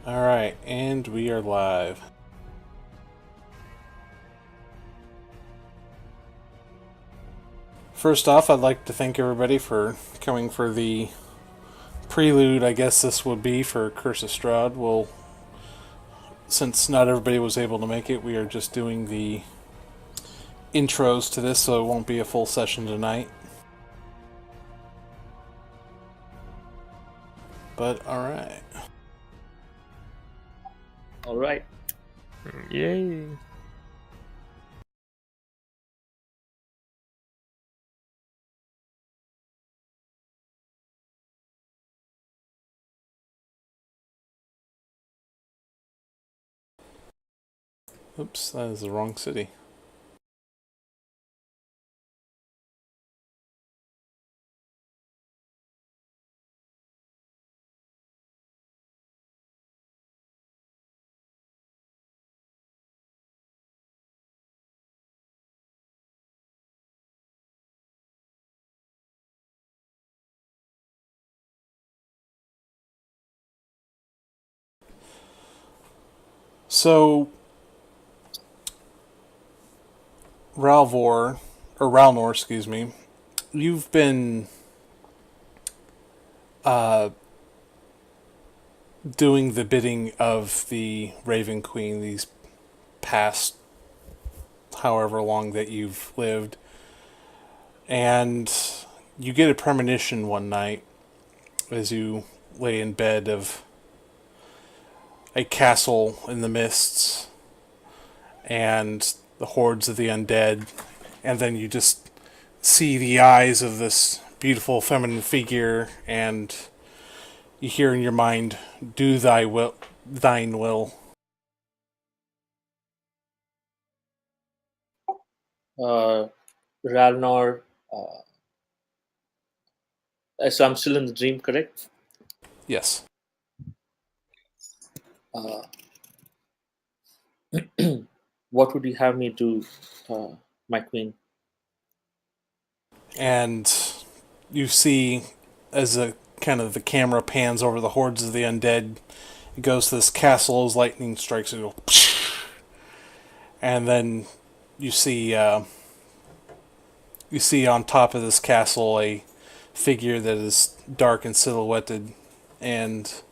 Alright, and we are live. First off, I'd like to thank everybody for coming for the prelude, I guess this would be, for Curse of Strahd. Well, since not everybody was able to make it, we are just doing the intros to this, so it won't be a full session tonight. But alright. All right. Yay. Oops, that is the wrong city. So, Ralnor, excuse me, you've been doing the bidding of the Raven Queen these past however long that you've lived, and you get a premonition one night as you lay in bed of a castle in the mists and the hordes of the undead, and then you just see the eyes of this beautiful feminine figure, and you hear in your mind, "Do thy will, thine will." Ralnor. So I'm still in the dream, correct? Yes. Uh, what would you have me do, my queen? And you see, as the kind of the camera pans over the hordes of the undead, it goes to this castle as lightning strikes it, and then you see on top of this castle a figure that is dark and silhouetted, and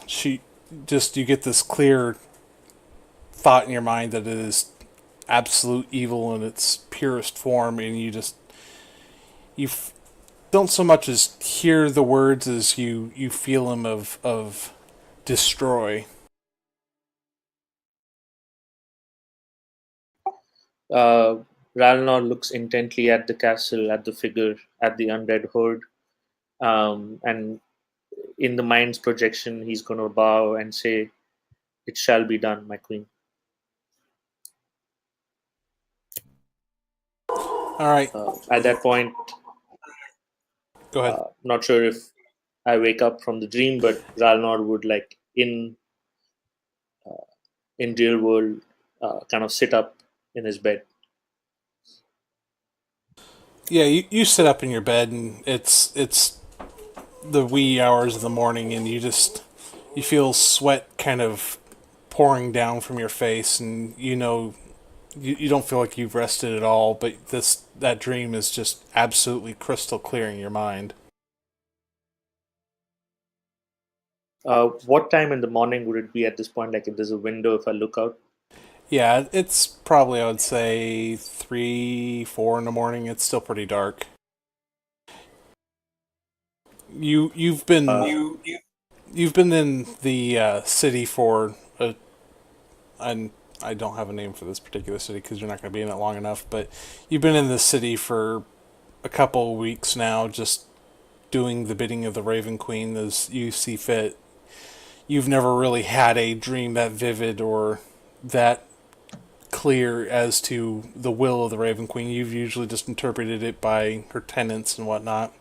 you get this clear thought in your mind that it is absolute evil in its purest form, and you don't so much as hear the words as you feel them of destroy. Uh, Ralnor looks intently at the castle, at the figure, at the undead horde, and in the mind's projection, he's going to bow and say, "It shall be done, my queen." All right, At that point, go ahead. not sure if I wake up from the dream, but Ralnor would like in real world kind of sit up in his bed. Yeah, you sit up in your bed, and it's the wee hours of the morning, and you feel sweat kind of pouring down from your face, and you don't feel like you've rested at all, but that dream is just absolutely crystal clear in your mind. What time in the morning would it be at this point? Like if there's a window, if I look out. Yeah, it's probably, I would say, 3, 4 in the morning. It's still pretty dark. You've been you've been in the city for a. I don't have a name for this particular city because you're not going to be in it long enough. But you've been in this city for a couple of weeks now, just doing the bidding of the Raven Queen as you see fit. You've never really had a dream that vivid or that clear as to the will of the Raven Queen. You've usually just interpreted it by her tenets and whatnot.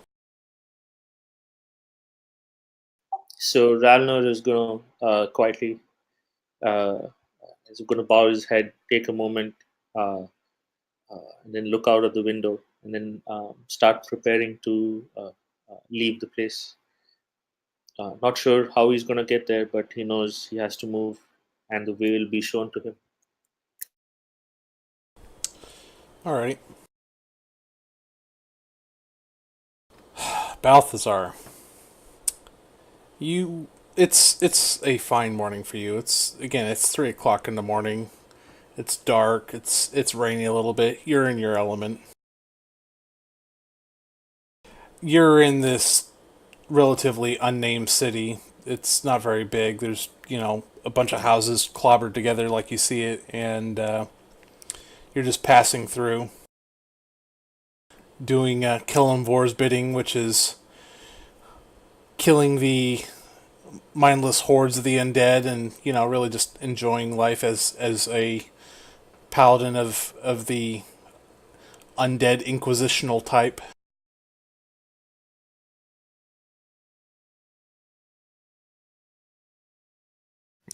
So Ralnor is going to quietly uh, is going to bow his head, take a moment, and then look out of the window, and then start preparing to leave the place. Not sure how he's going to get there, but he knows he has to move, and the way will be shown to him. All right. Balthazar, it's a fine morning for you. It's 3 o'clock in the morning. It's dark. It's rainy a little bit. You're in your element. You're in this relatively unnamed city. It's not very big. There's a bunch of houses clobbered together like you see it, and you're just passing through, doing Killenvor's bidding, which is killing the mindless hordes of the undead, and really just enjoying life as a paladin of the undead inquisitional type.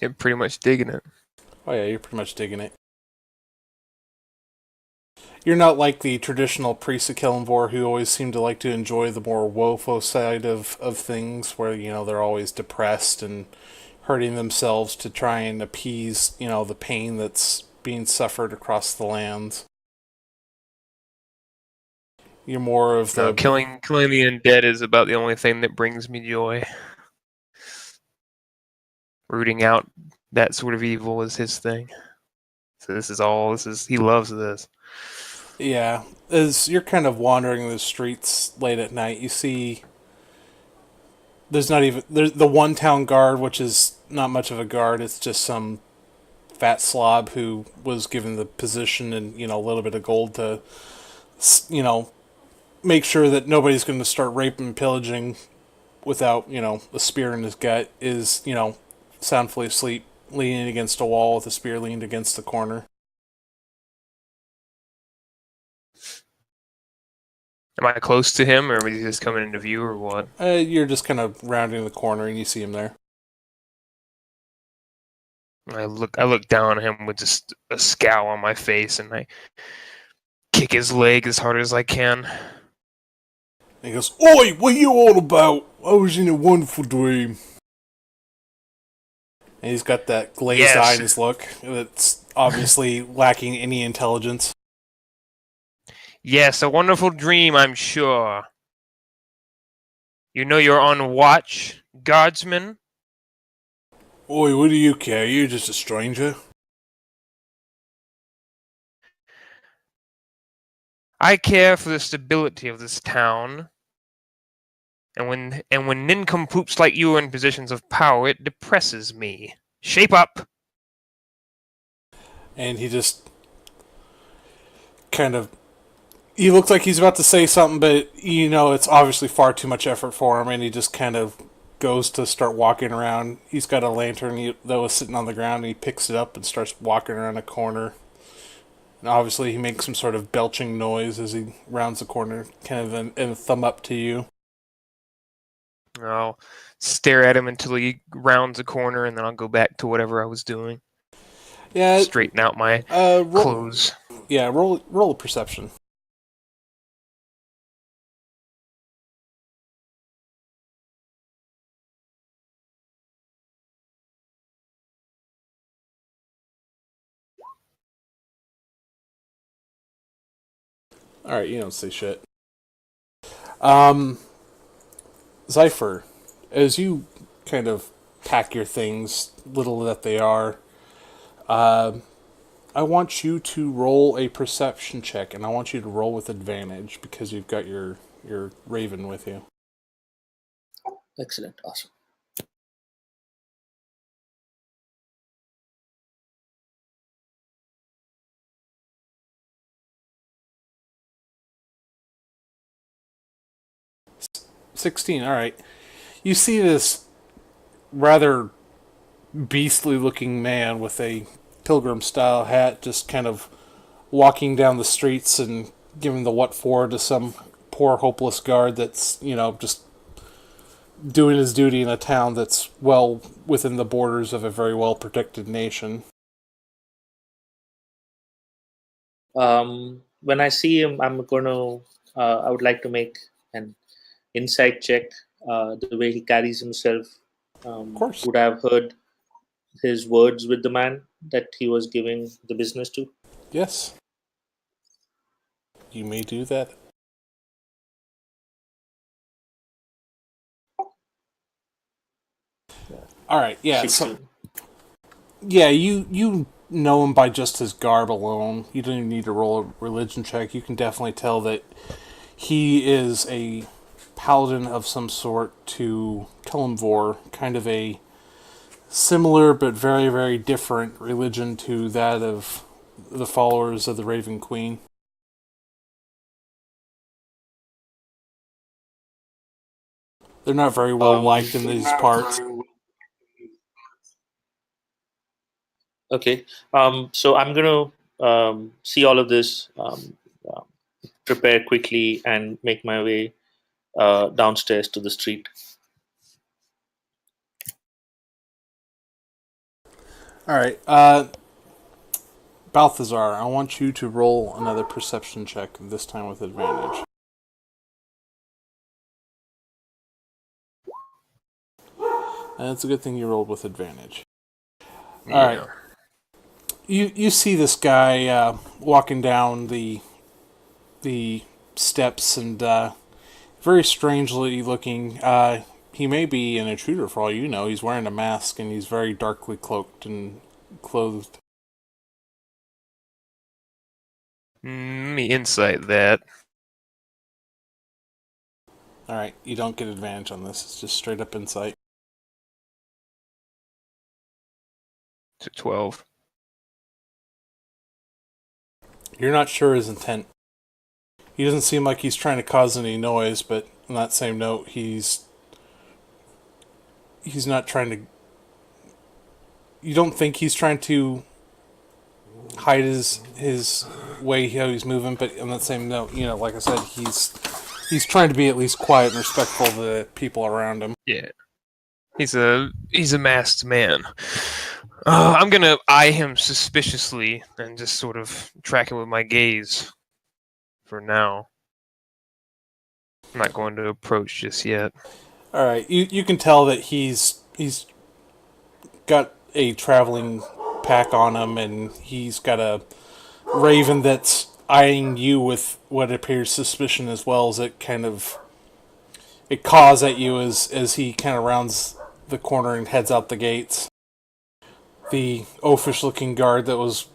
You're pretty much digging it. Oh yeah, you're pretty much digging it. You're not like the traditional priests of Kellenvor who always seem to like to enjoy the more woeful side of things, where they're always depressed and hurting themselves to try and appease the pain that's being suffered across the lands. You're more of No, the killing the undead is about the only thing that brings me joy. Rooting out that sort of evil is his thing. So he loves this. Yeah, as you're kind of wandering the streets late at night, you see there's the one town guard, which is not much of a guard. It's just some fat slob who was given the position and a little bit of gold to make sure that nobody's going to start raping and pillaging without a spear in his gut. Is soundfully asleep, leaning against a wall with a spear leaned against the corner. Am I close to him, or is he just coming into view, or what? You're just kind of rounding the corner and you see him there. I look down at him with just a scowl on my face, and I kick his leg as hard as I can. And he goes, "Oi, what are you all about? I was in a wonderful dream." And he's got that glazed eye in his look that's obviously lacking any intelligence. Yes, a wonderful dream, I'm sure. You know you're on watch, guardsman? Oi, what do you care? You're just a stranger. I care for the stability of this town. And when nincompoops like you are in positions of power, it depresses me. Shape up! And he just kind of he looks like he's about to say something, but it's obviously far too much effort for him, and he just kind of goes to start walking around. He's got a lantern that was sitting on the ground, and he picks it up and starts walking around a corner. And obviously, he makes some sort of belching noise as he rounds the corner, kind of a thumb up to you. I'll stare at him until he rounds a corner, and then I'll go back to whatever I was doing. Yeah, Straighten out my clothes. Yeah, roll a perception. Alright, you don't say shit. Zypher, as you kind of pack your things, little that they are, I want you to roll a perception check, and I want you to roll with advantage because you've got your raven with you. Excellent. Awesome. S- 16, alright. You see this rather beastly looking man with a pilgrim style hat just kind of walking down the streets and giving the what for to some poor hopeless guard that's just doing his duty in a town that's well within the borders of a very well protected nation. When I see him, I would like to make an insight check the way he carries himself, Of course. would I have heard his words with the man that he was giving the business to? Yes. You may do that. All right. Yeah. So 16. yeah, you know him by just his garb alone. You don't even need to roll a religion check. You can definitely tell that he is a paladin of some sort to Kelimvor, kind of a similar but very, very different religion to that of the followers of the Raven Queen. They're not very well liked in these parts. Okay. So I'm going to see all of this, uh, prepare quickly, and make my way downstairs to the street. All right. Balthazar, I want you to roll another perception check, this time with advantage. And it's a good thing you rolled with advantage. Yeah. All right. You see this guy walking down the steps and very strangely looking. He may be an intruder for all you know. He's wearing a mask and he's very darkly cloaked and clothed. Let me insight that. All right, you don't get advantage on this. It's just straight up insight. To 12. You're not sure his intent. He doesn't seem like he's trying to cause any noise, but on that same note, he's not trying to. You don't think he's trying to hide his way how he's moving, but on that same note, like I said, he's trying to be at least quiet and respectful of the people around him. Yeah. He's a masked man. I'm gonna eye him suspiciously and just sort of track him with my gaze. For now. I'm not going to approach just yet. All right, you can tell that he's got a traveling pack on him, and he's got a raven that's eyeing you with what appears suspicion, as well as it caws at you as he kind of rounds the corner and heads out the gates. The oafish looking guard that was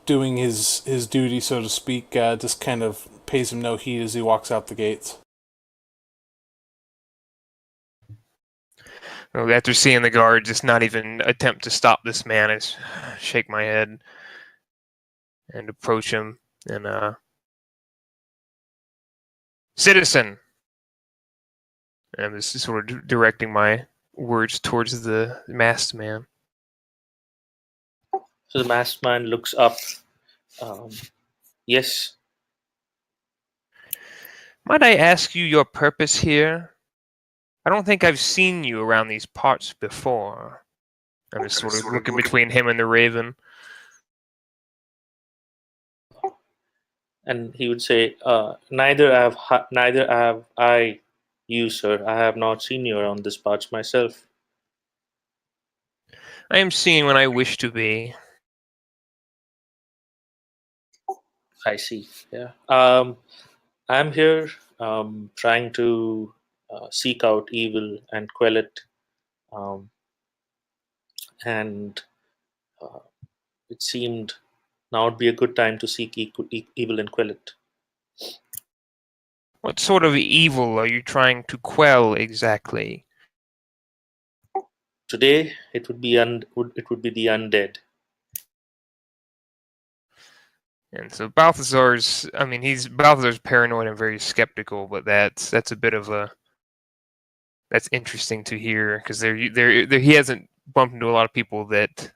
doing his duty, so to speak, just kind of pays him no heed as he walks out the gates. Well, after seeing the guard just not even attempt to stop this man, I shake my head and approach him and citizen. And I'm just sort of directing my words towards the masked man. So the masked man looks up. Yes. Might I ask you your purpose here? I don't think I've seen you around these parts before. I'm just sort of looking between him and the raven. And he would say, neither have I you, sir. I have not seen you around this parts myself. I am seen when I wish to be. I see. Yeah. I'm here trying to seek out evil and quell it. Um, and it seemed now would be a good time to seek evil and quell it. What sort of evil are you trying to quell exactly? Today, it would be the undead. And so Balthazar's paranoid and very skeptical, but that's a bit of that's interesting to hear because he hasn't bumped into a lot of people that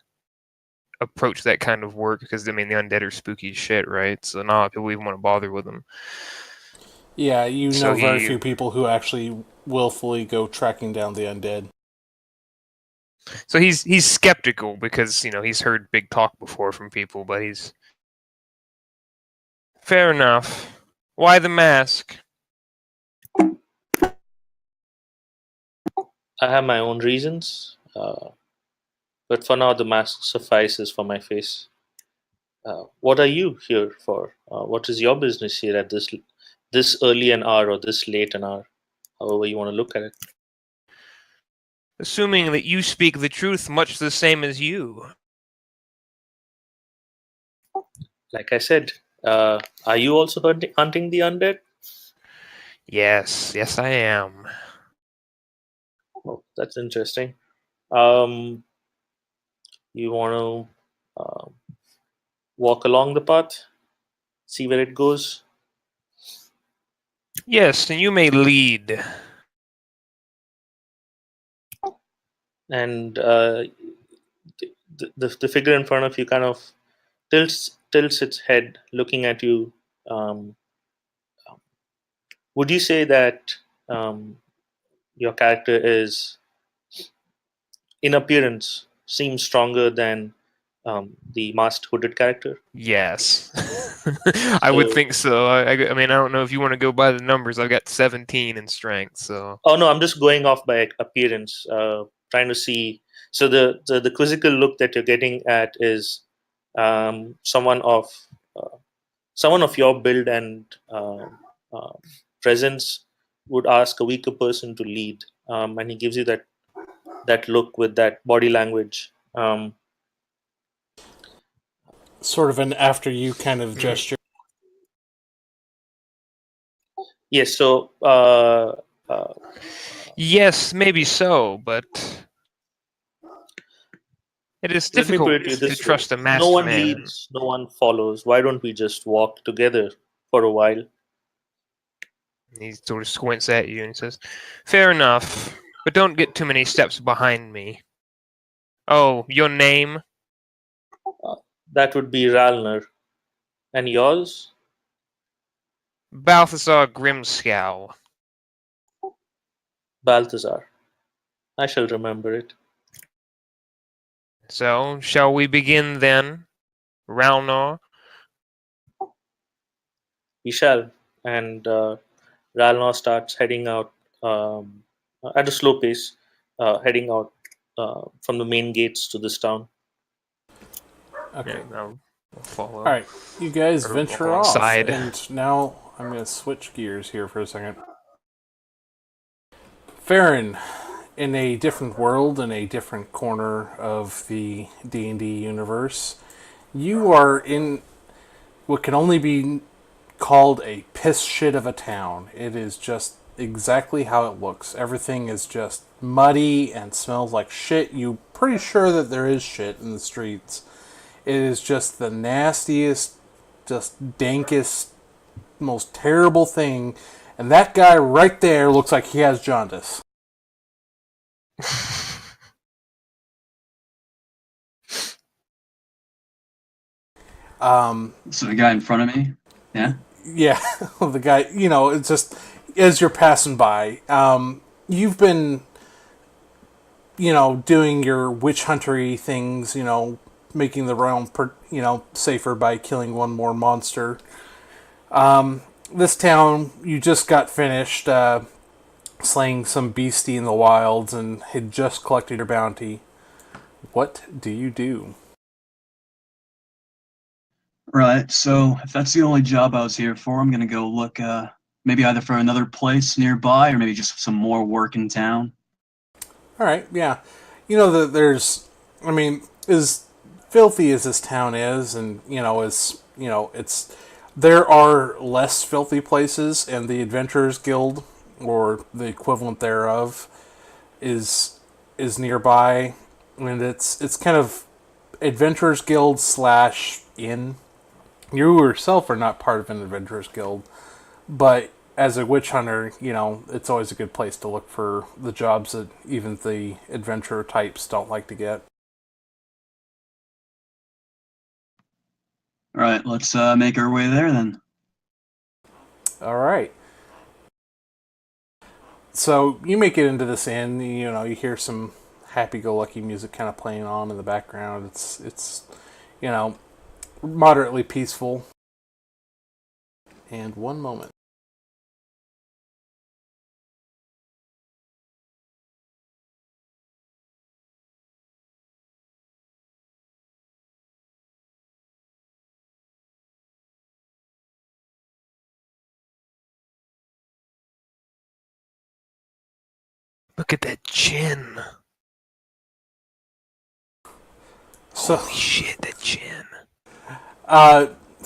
approach that kind of work because the undead are spooky as shit, right? So not a lot of people even want to bother with them. Yeah, very few people who actually willfully go tracking down the undead. So he's skeptical because he's heard big talk before from people, but he's fair enough. Why the mask? I have my own reasons, but for now the mask suffices for my face. What are you here for? What is your business here at this early an hour or this late an hour, however you want to look at it? Assuming that you speak the truth much the same as you. Like I said, are you also hunting the undead? Yes, I am. Oh, that's interesting. Um, you want to walk along the path, see where it goes? Yes, and you may lead. And the figure in front of you kind of tilts its head, looking at you. Um, would you say that um, your character is, in appearance, seems stronger than the masked hooded character? Yes. I would So, think so. I mean, I don't know if you want to go by the numbers. I've got 17 in strength, so. oh no, I'm just going off by appearance, trying to see. So the quizzical look that you're getting at is um, someone of uh, someone of your build and uh, presence would ask a weaker person to lead, and he gives you that look with that body language. Sort of an after you kind of Mm. gesture. Yes, so uh, Yes, maybe so, but it is let me put difficult it to you to this way: trust a no masked one man. leads, no one follows. Why don't we just walk together for a while? He sort of squints at you and says, "Fair enough, but don't get too many steps behind me." Oh, your name? Uh, that would be Ralner. And yours? Balthazar Grimscow. Balthazar. I shall remember it. So, shall we begin then, Ralnor? We shall. And Ralnar starts heading out um, at a slow pace, heading out from the main gates to this town. Okay. Yeah, I'll follow. All right. You guys Or venture off, alongside. and now I'm going to switch gears here for a second. Farron, in a different world, in a different corner of the D&D universe, you are in what can only be called a piss shit of a town. It is just exactly how it looks. Everything is just muddy and smells like shit. You're pretty sure that there is shit in the streets. It is just the nastiest, just dankest, most terrible thing. And that guy right there looks like he has jaundice. So the guy in front of me, yeah. Yeah, the guy, it's just as you're passing by, you've been, doing your witch huntery things, making the realm, safer by killing one more monster. This town, you just got finished slaying some beastie in the wilds and had just collected your bounty. What do you do? Right. So if that's the only job I was here for, I'm gonna go look maybe either for another place nearby or maybe just some more work in town. All right, yeah. That there's, I mean, as filthy as this town is, and it's there are less filthy places, and the Adventurers Guild or the equivalent thereof is nearby, and it's kind of Adventurers Guild slash inn. You yourself are not part of an Adventurers Guild, but as a witch hunter, it's always a good place to look for the jobs that even the adventurer types don't like to get. All right, let's make our way there then. All right. So you make it into this inn. You hear some happy-go-lucky music kind of playing on in the background. It's moderately peaceful. And one moment. Look at that chin. So, Holy shit, that chin.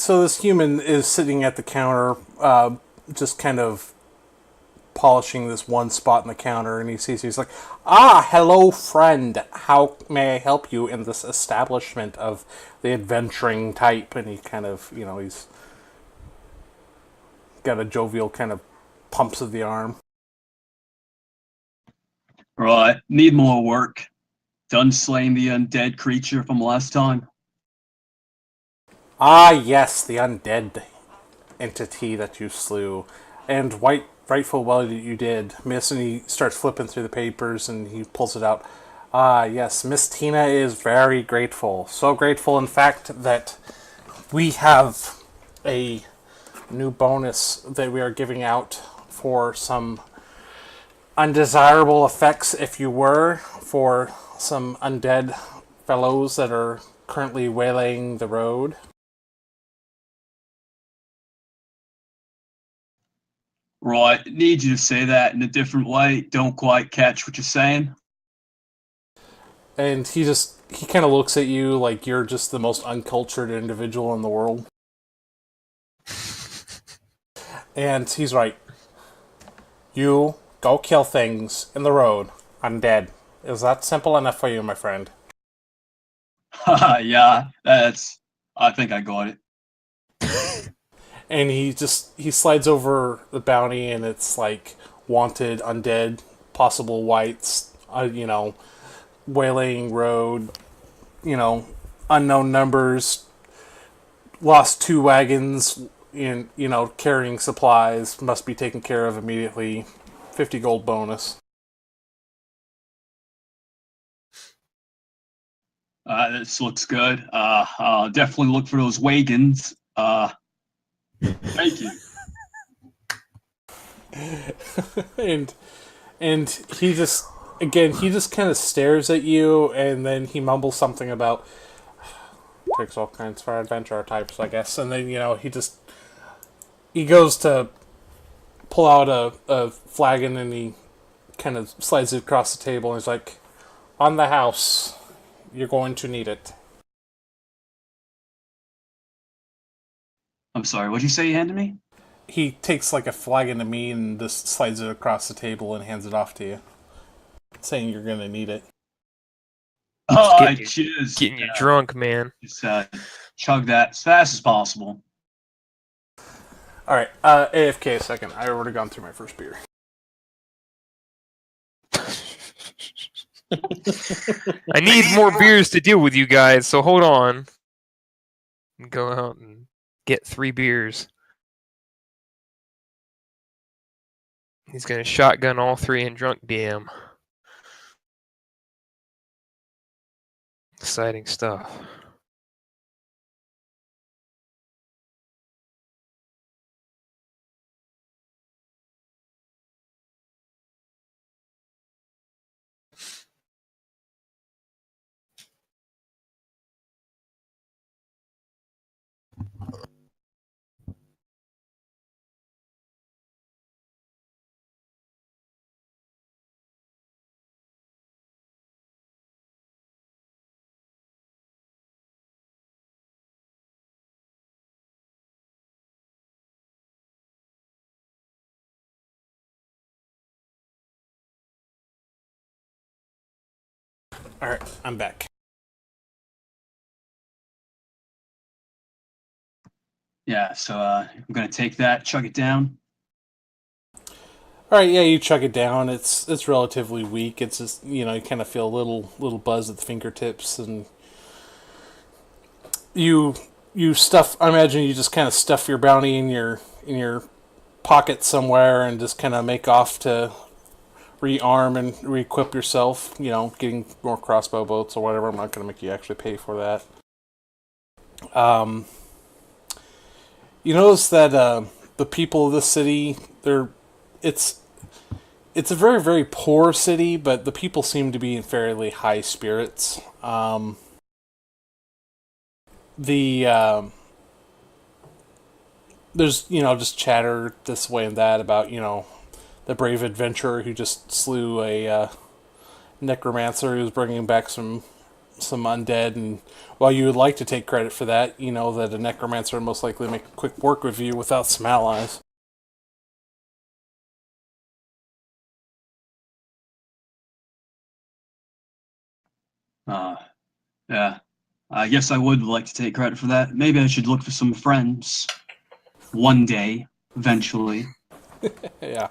so this human is sitting at the counter, just kind of polishing this one spot in the counter, and he sees you. He's like, "Ah, hello, friend. How may I help you in this establishment of the adventuring type?" And he kind of, he's got a jovial kind of pumps of the arm. Right. Need more work. Done slaying the undead creature from last time. Ah, yes, the undead entity that you slew, and rightful well that you did, Miss. And he starts flipping through the papers, and he pulls it out. Ah, yes, Miss Tina is very grateful. So grateful, in fact, that we have a new bonus that we are giving out for some undesirable effects, if you were, for some undead fellows that are currently waylaying the road. Right. Need you to say that in a different way. Don't quite catch what you're saying. And he kind of looks at you like you're just the most uncultured individual in the world. And he's right. You go kill things in the road. Undead. Is that simple enough for you, my friend? Yeah, I think I got it. And he slides over the bounty, and it's like wanted, undead, possible whites, waylaying road, unknown numbers, lost 2 wagons in, carrying supplies, must be taken care of immediately. 50 gold bonus. This looks good. I'll definitely look for those wagons. Thank you. and he just kind of stares at you, and then he mumbles something about takes all kinds for adventure types, I guess. And then he goes to pull out a flagon, and he kind of slides it across the table, and he's like, "On the house, you're going to need it." I'm sorry, what'd you say you handed me? He takes like a flagon to me and just slides it across the table and hands it off to you, saying you're going to need it. Oh, cheers. Getting you drunk, man. Just chug that as fast as possible. Alright, AFK a second. I already gone through my first beer. I need more beers to deal with you guys, so hold on. Go out and get 3 beers. He's gonna shotgun all 3 in drunk DM. Exciting stuff. Alright, I'm back. Yeah, so I'm gonna take that, chug it down. Alright, yeah, you chug it down. It's relatively weak. It's just, you kind of feel a little buzz at the fingertips, and you stuff. I imagine you just kind of stuff your bounty in your pocket somewhere, and just kind of make off to rearm and re-equip yourself. Getting more crossbow bolts or whatever. I'm not going to make you actually pay for that. You notice that the people of this city, it's a very, very poor city, but the people seem to be in fairly high spirits. There's just chatter this way and that about the brave adventurer who just slew a necromancer who was bringing back some undead. And while you would like to take credit for that, you know that a necromancer would most likely make quick work with you without some allies. Yeah. I guess I would like to take credit for that. Maybe I should look for some friends. One day, eventually. Yeah.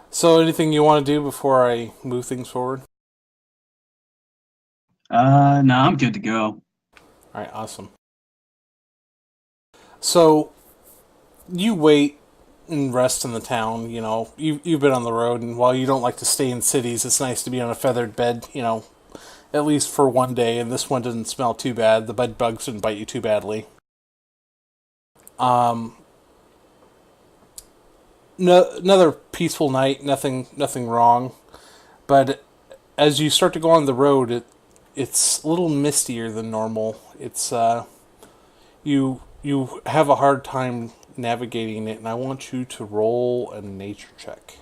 So, anything you want to do before I move things forward? No, I'm good to go. All right, awesome. So, you wait and rest in the town. You know, you've been on the road, and while you don't like to stay in cities, it's nice to be on a feathered bed. You know, at least for one day. And this one didn't smell too bad. The bed bugs didn't bite you too badly. No, another peaceful night. Nothing wrong. But as you start to go on the road, it's a little mistier than normal. It's you have a hard time navigating it, and I want you to roll a nature check.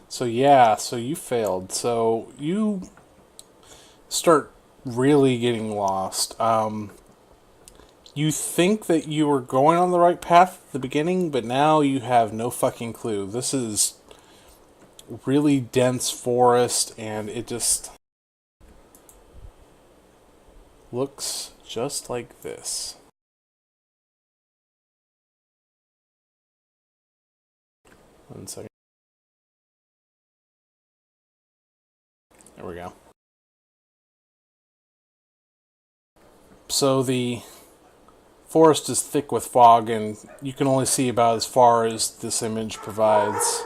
So you failed. So you start really getting lost. You think that you were going on the right path at the beginning, but now you have no fucking clue. This is really dense forest, and it just looks just like this. One second. There we go. So the forest is thick with fog, and you can only see about as far as this image provides.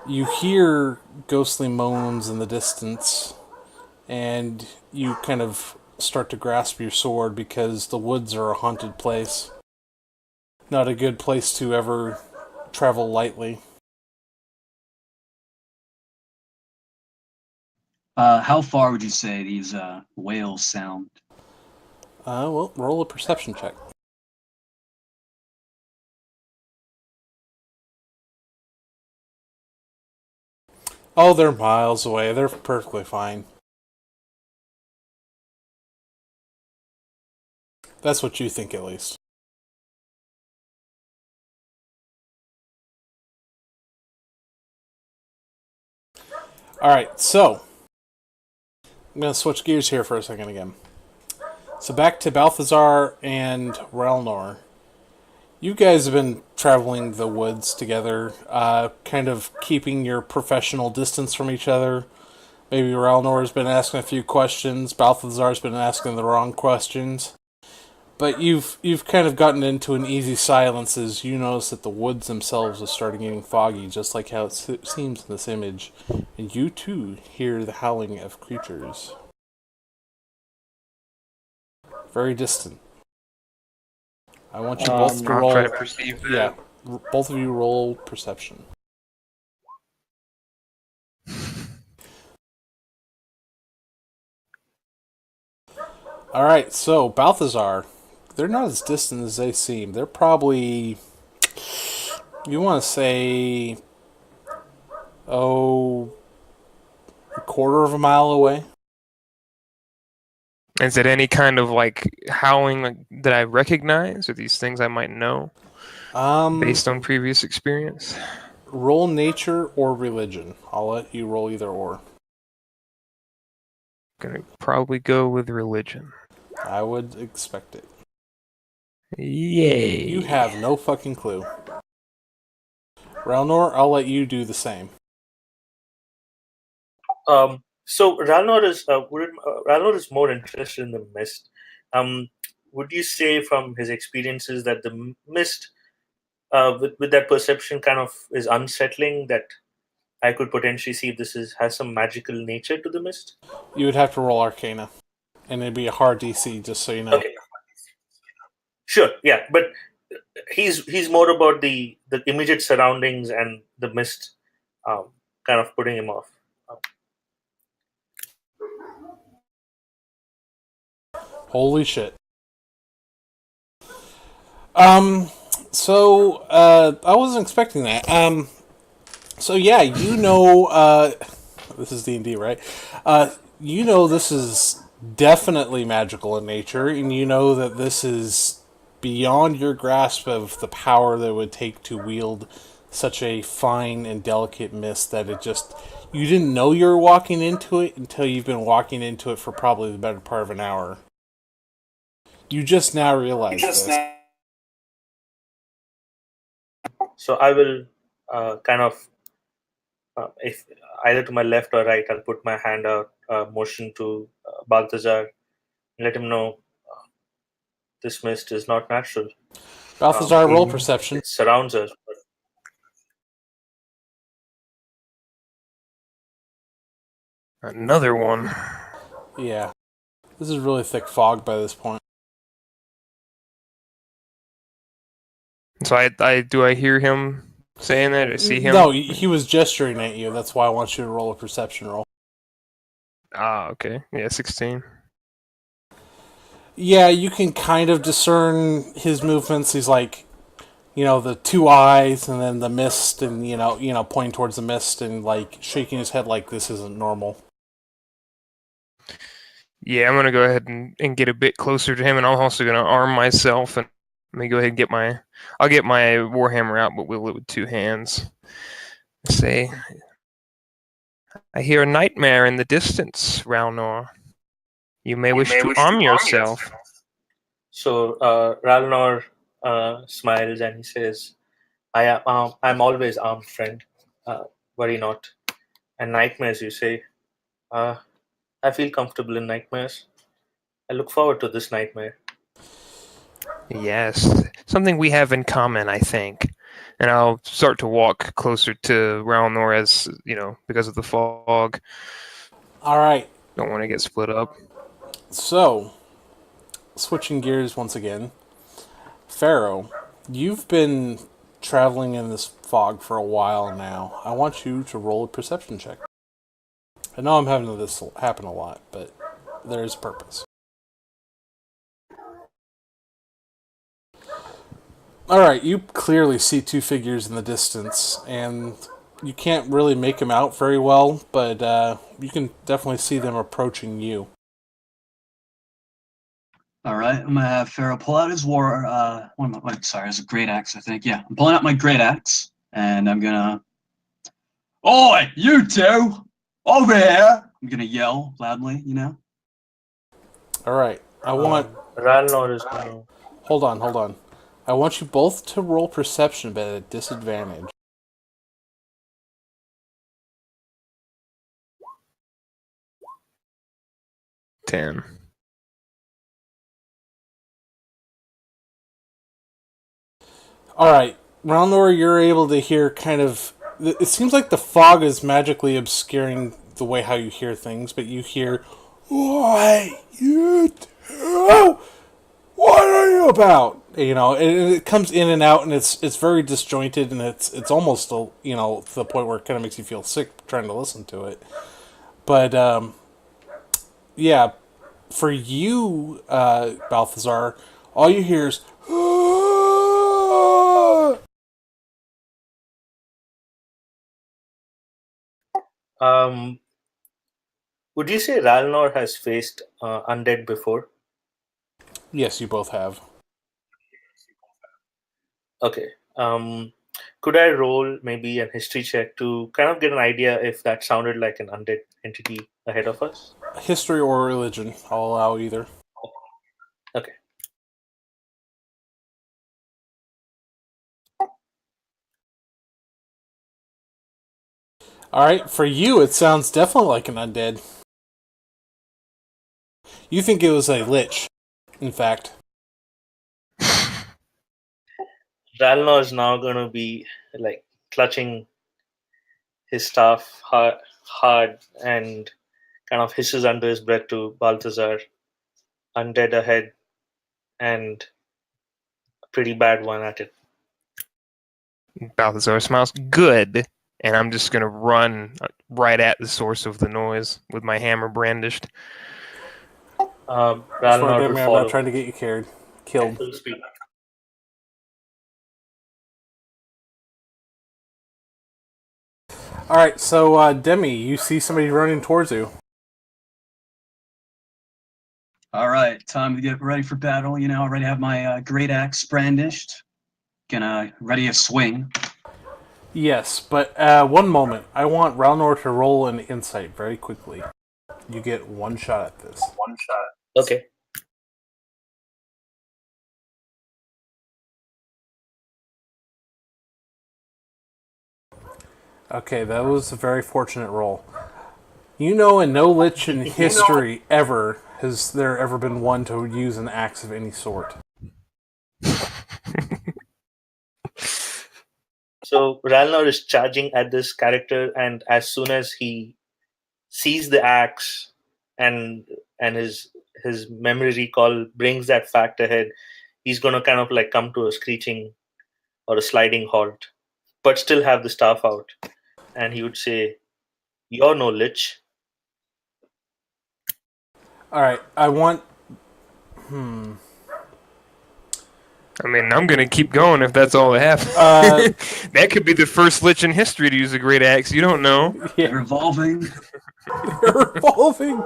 You hear ghostly moans in the distance, and you kind of start to grasp your sword because the woods are a haunted place. Not a good place to ever travel lightly. How far would you say these whales sound? Well, roll a perception check. Oh, they're miles away. They're perfectly fine. That's what you think, at least. Alright, so I'm going to switch gears here for a second again. So back to Balthazar and Relnor. You guys have been traveling the woods together, kind of keeping your professional distance from each other. Maybe Relnor's been asking a few questions, Balthazar's been asking the wrong questions. But you've kind of gotten into an easy silence as you notice that the woods themselves are starting getting foggy, just like how it seems in this image. And you too hear the howling of creatures. Very distant. I want you both to I'll roll. try to perceive that. Yeah, both of you roll perception. All right, so Balthazar, they're not as distant as they seem. They're probably, you want to say, a quarter of a mile away. Is it any kind of like howling like, that I recognize, or these things I might know based on previous experience? Roll nature or religion. I'll let you roll either or. Gonna probably go with religion. I would expect it. Yay! You have no fucking clue. Relnor, I'll let you do the same. So Ralnor is more interested in the mist. Would you say from his experiences that the mist, with that perception, kind of is unsettling? That I could potentially see if has some magical nature to the mist. You would have to roll Arcana, and it'd be a hard DC, just so you know. Okay, sure, yeah, but he's more about the immediate surroundings and the mist, kind of putting him off. Holy shit. So, I wasn't expecting that. So yeah, this is D&D, right? This is definitely magical in nature, and you know that this is beyond your grasp of the power that it would take to wield such a fine and delicate mist that you didn't know you were walking into it until you've been walking into it for probably the better part of an hour. You just now realize this. So I will kind of, if either to my left or right, I'll put my hand out, motion to Balthazar, and let him know this mist is not natural. Balthazar, roll perception. It surrounds us. But Another one. Yeah. This is really thick fog by this point. So do I hear him saying that? I see him? No, he was gesturing at you. That's why I want you to roll a perception roll. Ah, okay. Yeah, 16. Yeah, you can kind of discern his movements. He's like, the two eyes and then the mist and, pointing towards the mist and, like, shaking his head like this isn't normal. Yeah, I'm going to go ahead and get a bit closer to him, and I'm also going to arm myself, and let me go ahead and get my Warhammer out, but wield it with two hands. Say, I hear a nightmare in the distance, Ralnor. You may wish to arm yourself. So Ralnor smiles and he says, I'm always armed, friend. Worry not. And nightmares, you say? I feel comfortable in nightmares. I look forward to this nightmare. Yes, something we have in common, I think. And I'll start to walk closer to Ralnor as, because of the fog. All right. Don't want to get split up. So, switching gears once again. Pharaoh, you've been traveling in this fog for a while now. I want you to roll a perception check. I know I'm having this happen a lot, but there is a purpose. Alright, you clearly see two figures in the distance, and you can't really make them out very well, but you can definitely see them approaching you. Alright, I'm gonna have Pharaoh pull out his his great axe, I think. Yeah, I'm pulling out my great axe, and I'm gonna... Oi, you two! Over here! I'm gonna yell loudly, Alright, I want... Ralnor is going to... Hold on. I want you both to roll perception, but at a disadvantage. Ten. Alright, Ralnor, you're able to hear kind of... It seems like the fog is magically obscuring the way how you hear things, but you hear, "Why, you two? What are you about?" It comes in and out, and it's very disjointed, and it's almost to the point where it kind of makes you feel sick trying to listen to it. But yeah, for you, Balthazar, all you hear is, Would you say Ralnor has faced undead before? Yes, you both have. Okay. Could I roll maybe a history check to kind of get an idea if that sounded like an undead entity ahead of us? History or religion, I'll allow either. Okay. Alright, for you, it sounds definitely like an undead. You think it was a lich, in fact. Ralnor is now going to be like clutching his staff hard and kind of hisses under his breath to Balthazar, undead ahead, and a pretty bad one at it. Balthazar smiles. Good. And I'm just going to run right at the source of the noise with my hammer brandished. That's what I Ralnor mean. will I'm follow. not trying to get you killed. Full speed. All right, so Demi, you see somebody running towards you. All right, time to get ready for battle. You know, already have my great axe brandished. Gonna ready a swing. Yes, but one moment. I want Ralnor to roll an insight very quickly. You get one shot at this. Okay. Okay, that was a very fortunate roll. You know, in no lich in history ever has there ever been one to use an axe of any sort. So Ralnor is charging at this character, and as soon as he sees the axe and his memory recall brings that fact ahead, he's gonna kind of like come to a screeching or a sliding halt, but still have the staff out. And he would say, "You're no lich." All right, I want. I mean, I'm gonna keep going if that's all they have. That could be the first lich in history to use a great axe. You don't know. Yeah, They're evolving. they're evolving.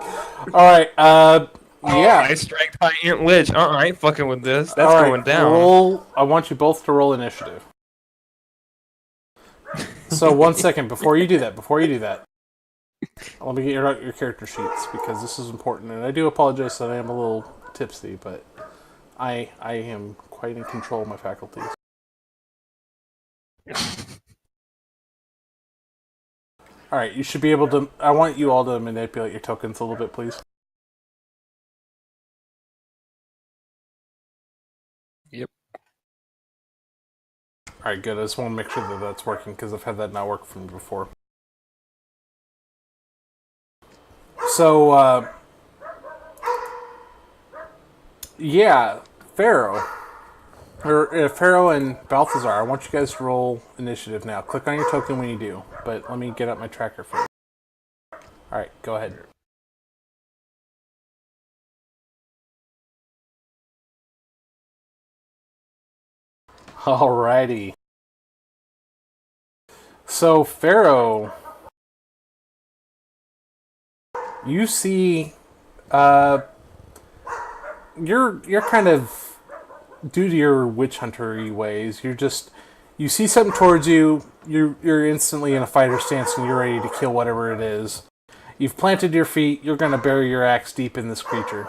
All right, yeah. I strike high ant lich. I ain't fucking with this. That's All right, going down. Roll. I want you both to roll initiative. So 1 second before you do that. Let me get your character sheets because this is important, and I do apologize that I am a little tipsy, but I am quite in control of my faculties. All right, you should be able to. I want you all to manipulate your tokens a little bit, please. Yep. All right, good. I just want to make sure that that's working because I've had that not work for me before. So, yeah, Pharaoh. Pharaoh and Balthazar, I want you guys to roll initiative now. Click on your token when you do, but let me get up my tracker for you. Alright, go ahead. Alrighty. So, Pharaoh, you see, you're kind of, due to your witch hunter-y ways, you see something towards you, you're instantly in a fighter stance and you're ready to kill whatever it is. You've planted your feet, you're going to bury your axe deep in this creature.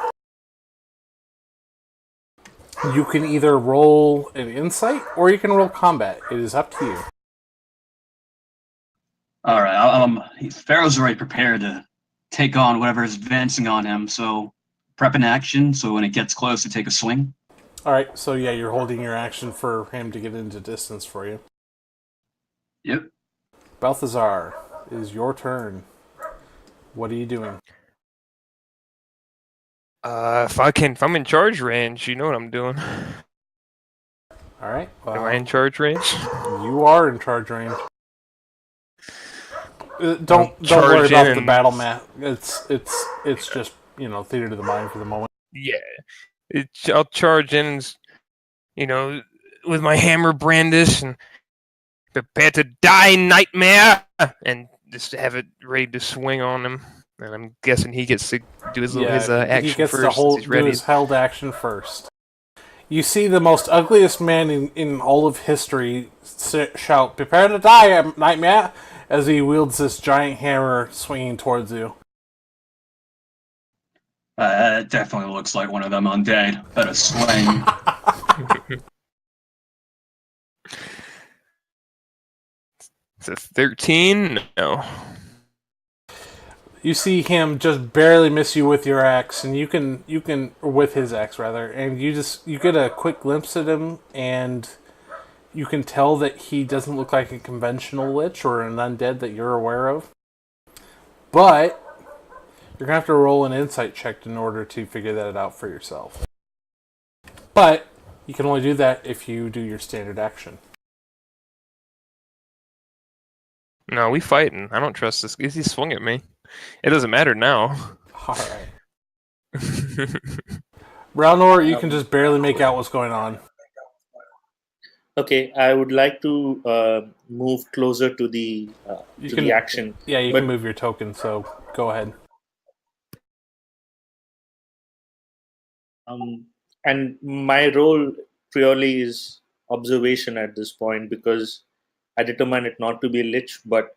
You can either roll an insight or you can roll combat. It is up to you. All right, Pharaoh's already prepared to take on whatever is advancing on him. So prep an action. So when it gets close, to take a swing. All right, so yeah, you're holding your action for him to get into distance for you. Yep. Balthazar, it is your turn. What are you doing? If I'm in charge range, you know what I'm doing. All right. Am I in charge range? You are in charge range. Don't worry about the battle map. It's just theater to the mind for the moment. Yeah, I'll charge in, with my hammer brandish and prepare to die, nightmare, and just have it ready to swing on him. And I'm guessing he gets to do his action he gets first. to do his held action first. You see the most ugliest man in all of history shout, "Prepare to die, nightmare!" as he wields this giant hammer swinging towards you. It definitely looks like one of them undead. Better swing. It's a 13? No. You see him just barely miss you with your axe, and you can with his axe rather, and you get a quick glimpse at him, and you can tell that he doesn't look like a conventional lich or an undead that you're aware of. But you're gonna have to roll an insight check in order to figure that out for yourself. But you can only do that if you do your standard action. No, we fighting. I don't trust this. He swung at me. It doesn't matter now. Alright. Ralnor, you can just barely make out what's going on. Okay, I would like to move closer to the action. Yeah, you but can move your token, so go ahead. And my role purely is observation at this point, because I determine it not to be a lich, but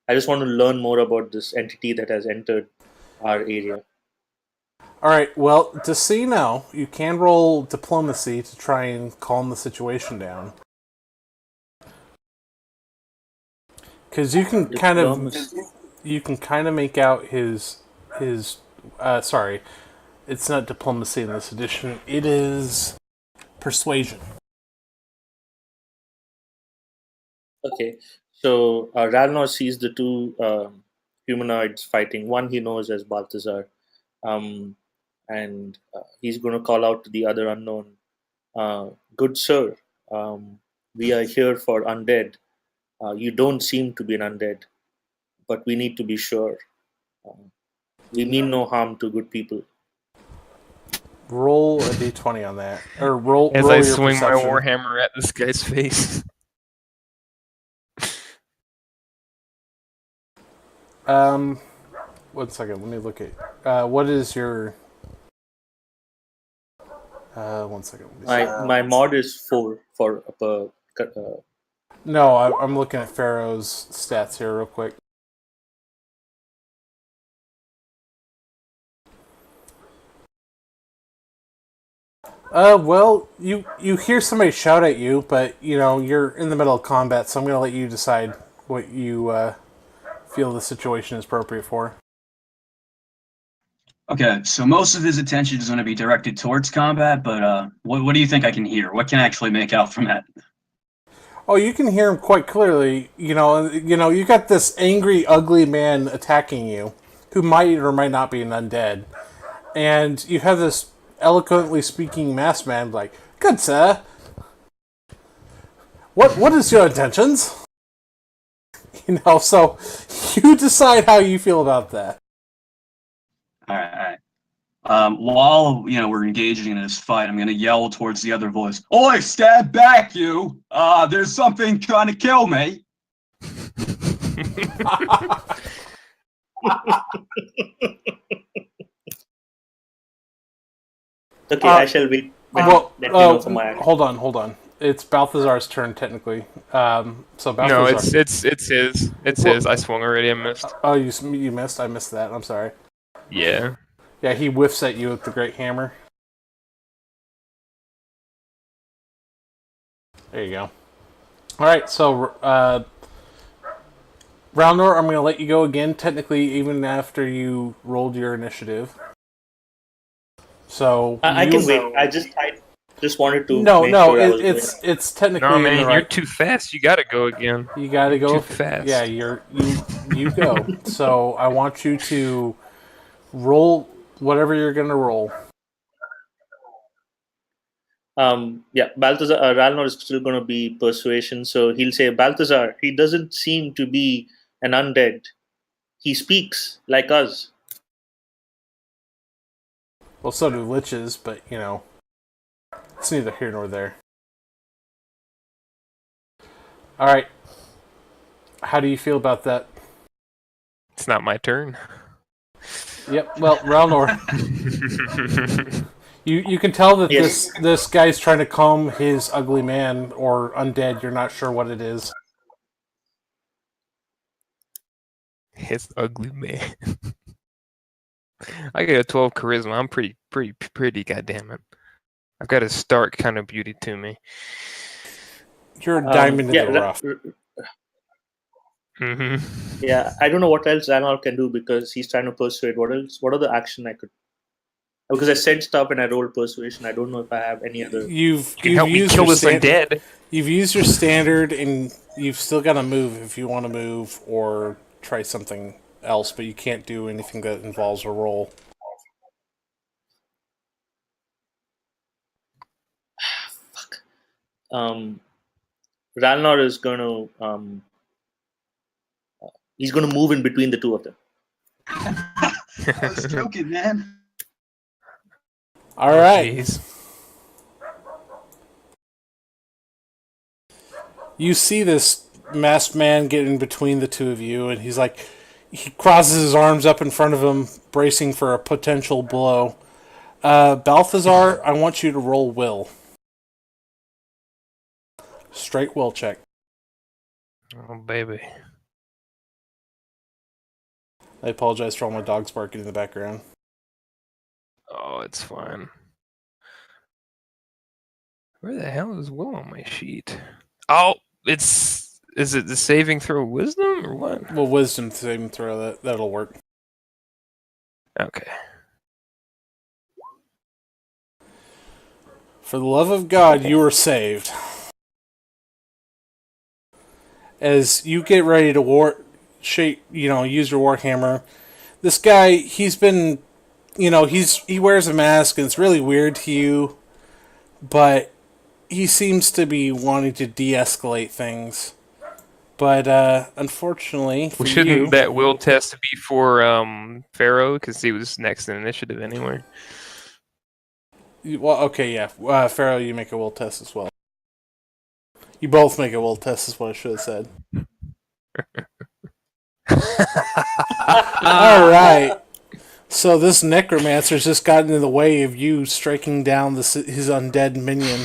I just want to learn more about this entity that has entered our area. All right. Well, just so you know, you can roll diplomacy to try and calm the situation down, because you can kind of make out his. Sorry, it's not diplomacy in this edition. It is persuasion. Okay, so Ralnor sees the two humanoids fighting. One he knows as Balthazar, and he's going to call out to the other unknown. Good sir, we are here for undead. You don't seem to be an undead, but we need to be sure. We mean no harm to good people. Roll a d20 on that, or roll. As roll I your swing my perception. warhammer at this guy's face. 1 second. Let me look at. What is your? 1 second. My mod is 4 for No, I'm looking at Pharaoh's stats here real quick. Well, you hear somebody shout at you, but you're in the middle of combat, so I'm going to let you decide what you feel the situation is appropriate for. Okay, so most of his attention is going to be directed towards combat, but what do you think I can hear? What can I actually make out from that? Oh, you can hear him quite clearly. You got this angry, ugly man attacking you, who might or might not be an undead, and you have this eloquently speaking masked man like, "Good sir, what is your intentions?" So you decide how you feel about that. All right. While we're engaging in this fight, I'm gonna yell towards the other voice. Oi, stand back, you! There's something trying to kill me. Okay, I shall wait. Well, let me know for my action. hold on. It's Balthazar's turn technically. So Balthazar. No, it's his. It's his. I swung already. I missed. Oh, you missed. I missed that. I'm sorry. Yeah. Yeah, he whiffs at you with the great hammer. There you go. All right, so Ralnor, I'm going to let you go again. Technically, even after you rolled your initiative. So I can wait. I just wanted to. No, make no, sure it's technically. No, man, right. you're too fast. You gotta go again. You gotta go too fast. Yeah, you go. So I want you to roll whatever you're gonna roll. Balthazar, Ralnor is still going to be persuasion, so he'll say, Balthazar, he doesn't seem to be an undead. He speaks like us. Well, so do liches, but it's neither here nor there. All right. How do you feel about that? It's not my turn. Yep. Well, Ralnor, you can tell that this guy's trying to calm his ugly man or undead. You're not sure what it is. His ugly man. I got a 12 charisma. I'm pretty. Goddammit. I've got a stark kind of beauty to me. You're a diamond in the rough. Mm-hmm. Yeah, I don't know what else Ralnor can do because he's trying to persuade. What else? What other action I could? Because I said stuff and I rolled persuasion. I don't know if I have any other. You've help me used kill your this undead. You've used your standard, and you've still got to move if you want to move or try something else, but you can't do anything that involves a roll. Fuck. Ralnor is going to. He's going to move in between the two of them. I was joking, man. All right. Jeez. You see this masked man get in between the two of you, and he's like, he crosses his arms up in front of him, bracing for a potential blow. Balthazar, I want you to roll will. Straight will check. Oh, baby. I apologize for all my dogs barking in the background. Oh, it's fine. Where the hell is Will on my sheet? Oh, is it the saving throw wisdom or what? Well, wisdom saving throw, that'll work. Okay. For the love of God, you are saved. As you get ready to use your warhammer, this guy, he's been, he wears a mask and it's really weird to you, but he seems to be wanting to de-escalate things. But unfortunately for Well, shouldn't you, that will test be for Pharaoh because he was next in initiative anyway? well, okay, yeah, Pharaoh, you make a will test as well. You both make a will test is what I should have said. All right. So this necromancer's just gotten in the way of you striking down his undead minion.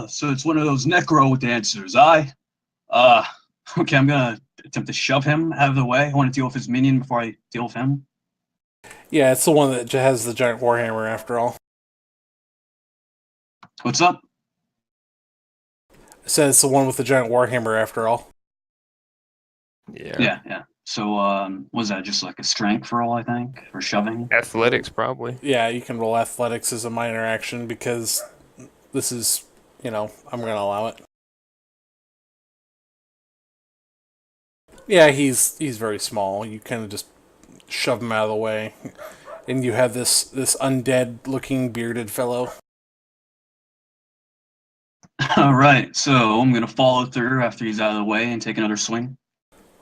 So it's one of those necro dancers, okay, I'm gonna attempt to shove him out of the way. I want to deal with his minion before I deal with him. Yeah, it's the one that has the giant warhammer after all. What's up? I said it's the one with the giant warhammer after all. Yeah. So, was that just like a strength roll, I think, for shoving? Athletics, probably. Yeah, you can roll athletics as a minor action because this is, I'm going to allow it. Yeah, he's very small. You kind of just shove him out of the way. And you have this undead-looking bearded fellow. All right, so I'm gonna follow through after he's out of the way and take another swing.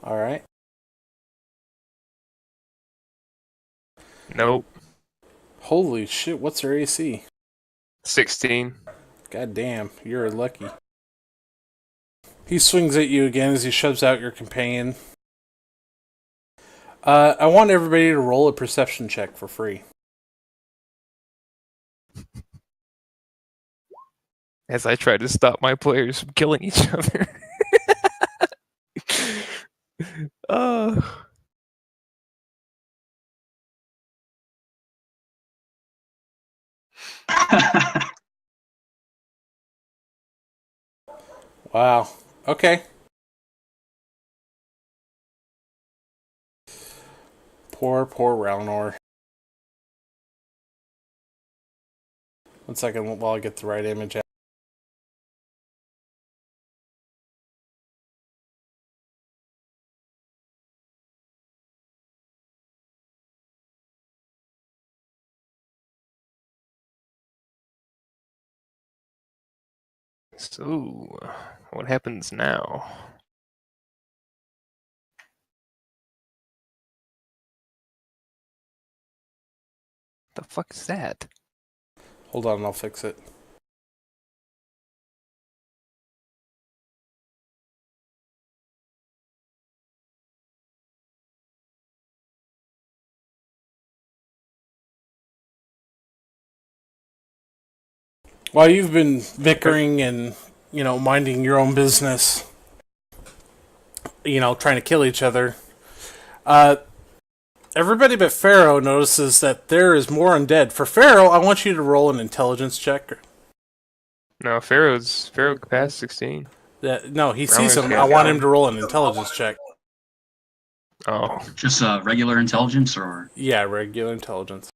All right. Nope. Holy shit, what's their AC? 16. God damn, you're lucky. He swings at you again as he shoves out your companion. I want everybody to roll a perception check for free. As I try to stop my players from killing each other. Wow. Okay. Poor Ralnor. 1 second while I get the right image out. So, what happens now? The fuck is that? Hold on, I'll fix it. While you've been bickering and, minding your own business, trying to kill each other, everybody but Pharaoh notices that there is more undead. For Pharaoh, I want you to roll an intelligence check. No, Pharaoh passed 16. No, he sees him. I want him to roll an intelligence check. Oh. Just regular intelligence, or? Yeah, regular intelligence.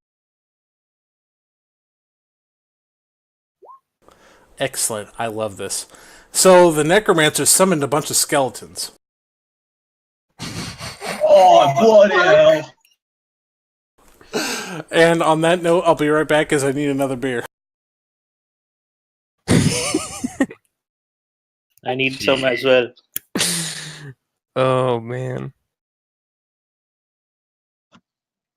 Excellent. I love this. So the necromancer summoned a bunch of skeletons. Oh, bloody hell! And on that note, I'll be right back as I need another beer. I need some as well. Oh, man.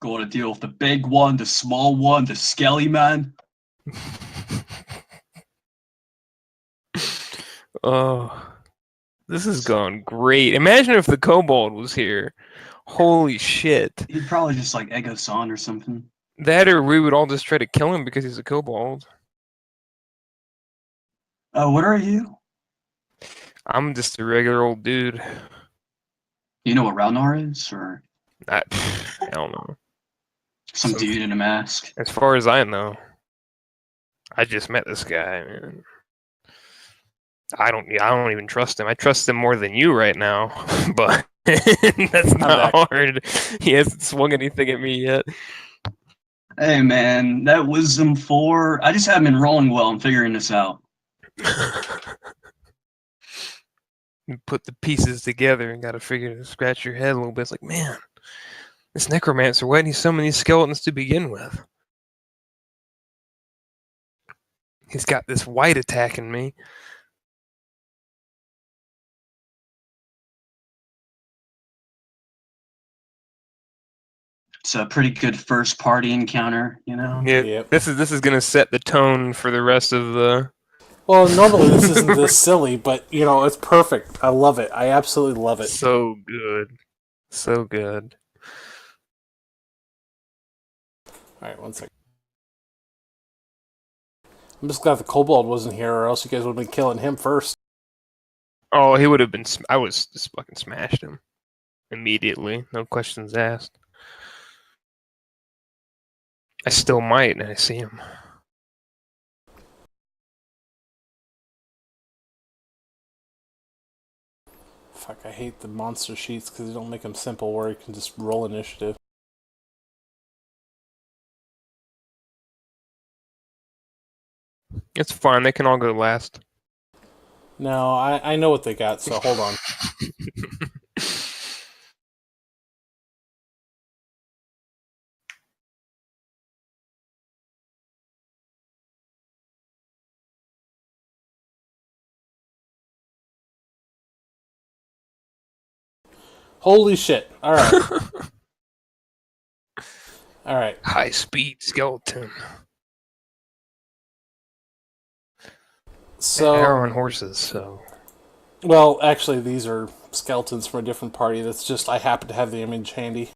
Got to deal with the big one, the small one, the skelly man. Oh, this has gone great. Imagine if the kobold was here. Holy shit. He'd probably just like egg us on or something. That or we would all just try to kill him because he's a kobold. What are you? I'm just a regular old dude. You know what Ralnar is, or I don't know. some Some- dude in a mask? As far as I know, I just met this guy, man. I don't even trust him. I trust him more than you right now, but that's not hard. He hasn't swung anything at me yet. Hey man, that wisdom 4. I just haven't been rolling well and figuring this out. You put the pieces together and got to figure to scratch your head a little bit. It's like, man, this necromancer, why didn't he summon these skeletons to begin with? He's got this white attacking me. It's a pretty good first party encounter, you know? Yeah, Yep. this is gonna set the tone for the rest of the. Well, normally this isn't this silly, but you know it's perfect. I love it. I absolutely love it. So good, so good. All right, one second. I'm just glad the kobold wasn't here, or else you guys would have been killing him first. Oh, he would have been. I was just fucking smashed him immediately, no questions asked. I still might, and I see him. Fuck, I hate the monster sheets because they don't make them simple where you can just roll initiative. It's fine. They can all go last. No, I know what they got, so hold on. Holy shit. Alright. Alright. High speed skeleton. So, They're on horses, so. well, actually, these are skeletons from a different party. That's just, I happen to have the image handy.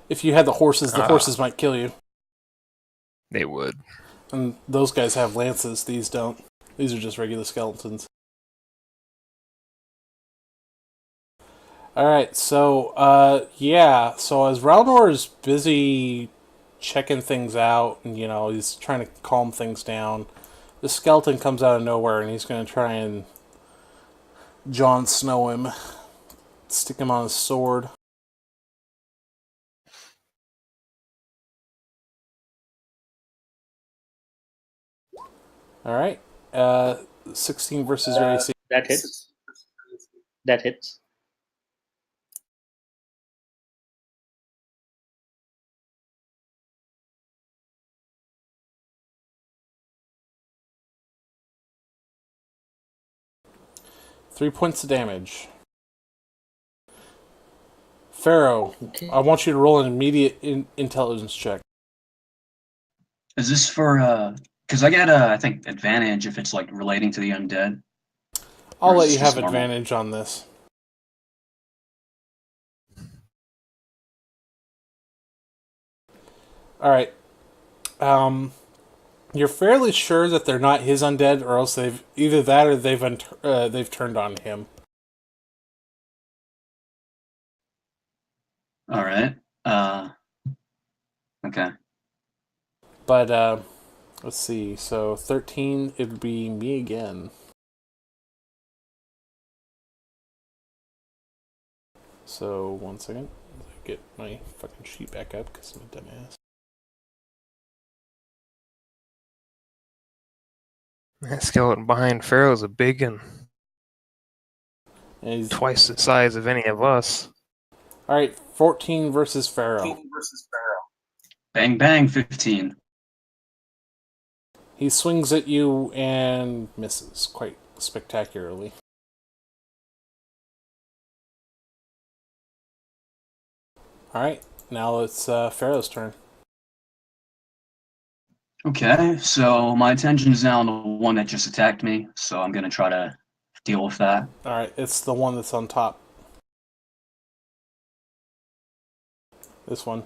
If you had the horses might kill you. They would. And those guys have lances, these don't. These are just regular skeletons. Alright, so, yeah. So as Ralnor is busy checking things out, and, you know, he's trying to calm things down, the skeleton comes out of nowhere, and he's going to try and Jon Snow him. Stick him on his sword. Alright. 16 versus your AC. That hits. That hits. Three points of damage. Pharaoh, Okay. I want you to roll an immediate intelligence check. Is this for, because I get, I think, advantage if it's, like, relating to the undead? I'll Or is let this you just have normal? advantage on this. Alright. You're fairly sure that they're not his undead, or else they've either that or they've turned on him. Alright. Okay. But let's see. So 13, it'd be me again. So 1 second. Get my fucking sheet back up because I'm a dumbass. That skeleton behind Pharaoh's a big one. And he's Twice the size of any of us. alright. 14 versus Pharaoh. Bang, bang, 15. He swings at you and misses quite spectacularly. Alright. now it's Pharaoh's turn. Okay, so my attention is now on the one that just attacked me, so I'm gonna try to deal with that. All right, it's the one that's on top. This one.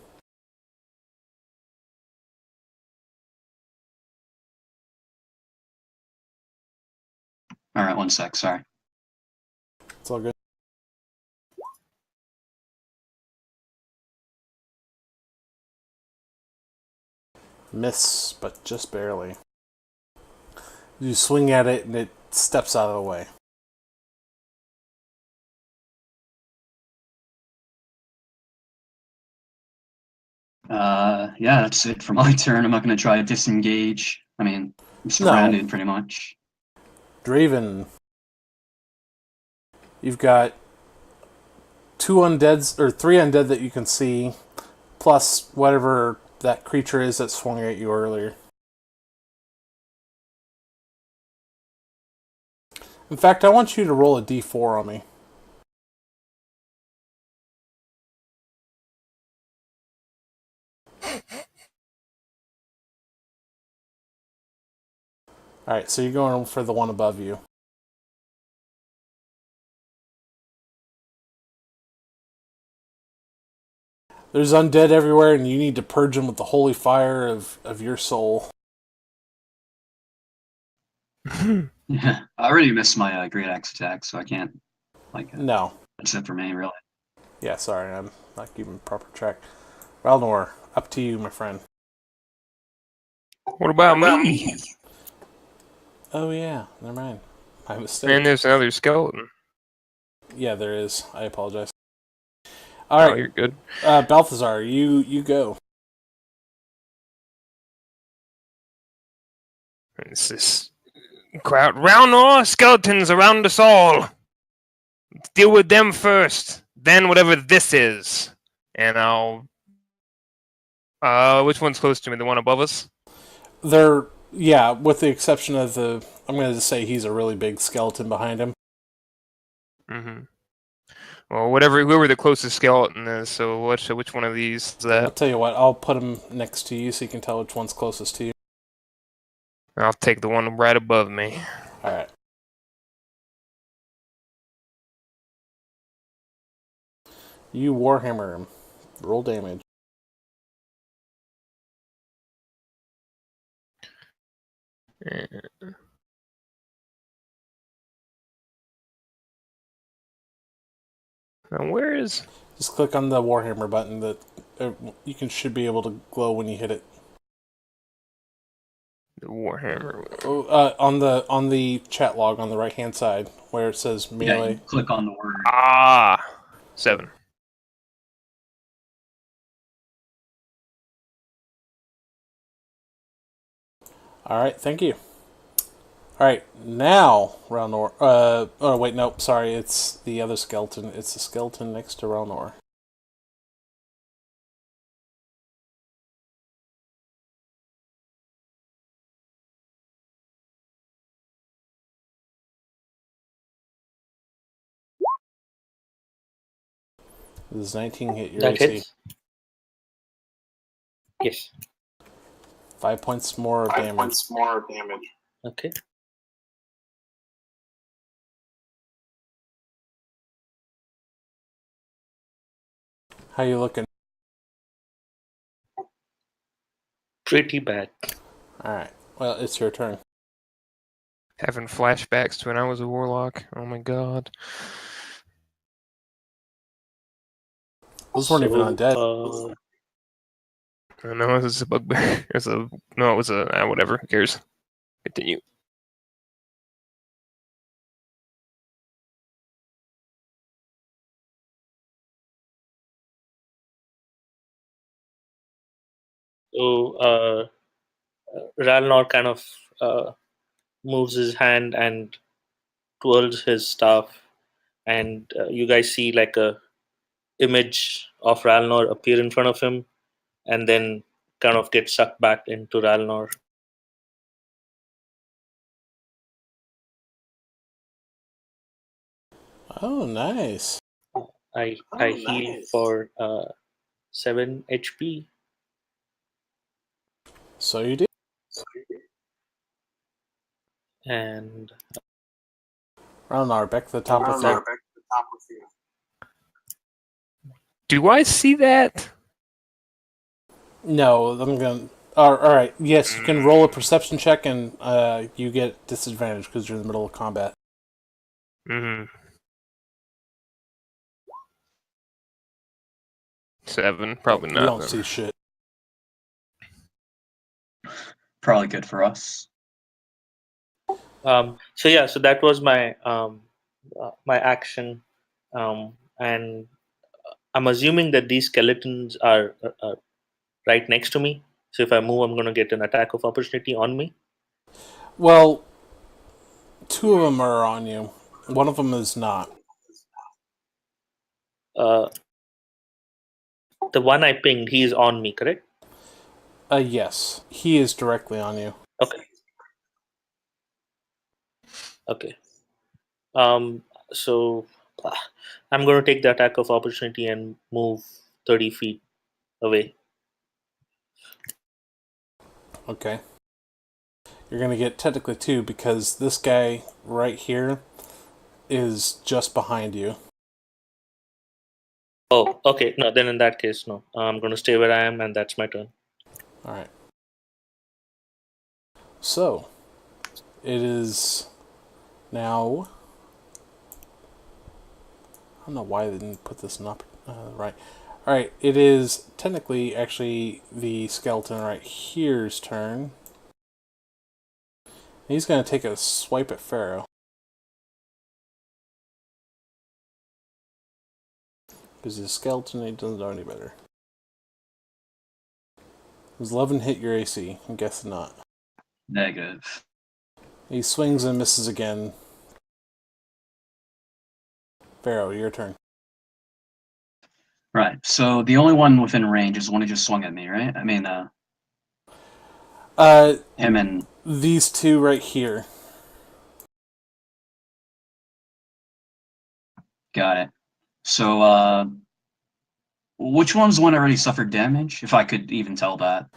All right, 1 sec. Sorry. It's all good. Miss, but just barely. You swing at it and it steps out of the way. Yeah, that's it for my turn. I'm not gonna try to disengage. I mean, I'm surrounded pretty much. Draven. You've got 2 undeads, or 3 undead that you can see, plus whatever that creature is that swung at you earlier. In fact, I want you to roll a d4 on me. Alright, so you're going for the one above you. There's undead everywhere, and you need to purge them with the holy fire of your soul. Yeah, I already missed my great axe attack, so I can't. No. That's it for me, really. Yeah, sorry, I'm not keeping proper track. Ralnor, up to you, my friend. What about me? Oh yeah, never mind. My mistake. And there's another skeleton. Yeah, there is. I apologize. Oh, Alright, you're good. Balthazar, you go. It's this crowd. Round skeletons around us all. Deal with them first. Then whatever this is. And I'll... which one's close to me? The one above us? They're, yeah, with the exception of the... I'm going to just say he's a really big skeleton behind him. Mm-hmm. Well, whoever the closest skeleton is, so which one of these is I'll that? tell you what, I'll put him next to you so you can tell which one's closest to you. I'll take the one right above me. Alright. You Warhammer him. Roll damage. Now where is... Just click on the Warhammer button that should be able to glow when you hit it. the Warhammer? On the chat log on the right hand side where it says Yeah, melee. you click on the word. 7. Alright, thank you. Alright, now Ralnor. Oh wait, nope, sorry, it's the other skeleton. It's the skeleton next to Ralnor. Does 19 hit your That AC? hits. Yes. 5 points more of damage. Okay. How you looking? Pretty bad. Alright, well, it's your turn. Having flashbacks to when I was a warlock. Oh my god. Those weren't even undead. I know it was a bugbear. It was a whatever. Who cares? Continue. So Ralnor kind of moves his hand and twirls his staff, and you guys see like a image of Ralnor appear in front of him, and then kind of get sucked back into Ralnor. Oh, nice. I heal for 7 HP. So you do. And Ragnar, back to the top with you. Do I see that? No, I'm gonna. All right. Yes, you can roll a perception check, and you get disadvantage because you're in the middle of combat. Mm-hmm. 7, probably You not. don't then. see shit. Probably good for us. so that was my my action, and I'm assuming that these skeletons are right next to me. So if I move, I'm going to get an attack of opportunity on me. Well, 2 of them are on you. One of them is not. The one I pinged, he's on me, correct? Yes, he is directly on you. Okay. Okay. So I'm going to take the attack of opportunity and move 30 feet away. Okay. You're gonna get technically 2 because this guy right here is just behind you. Oh, okay. No, then in that case, no. I'm going to stay where I am, and that's my turn. All right. So, it is now. I don't know why they didn't put this up right. All right. It is technically actually the skeleton right here's turn. He's gonna take a swipe at Pharaoh. Because he's a skeleton, he doesn't know any better. Does 11 hit your AC? I'm guessing not. Negative. He swings and misses again. Pharaoh, your turn. Right. So the only one within range is the one who just swung at me, right? I mean, him and These 2 right here. got it. So, which one's the one already suffered damage? If I could even tell that.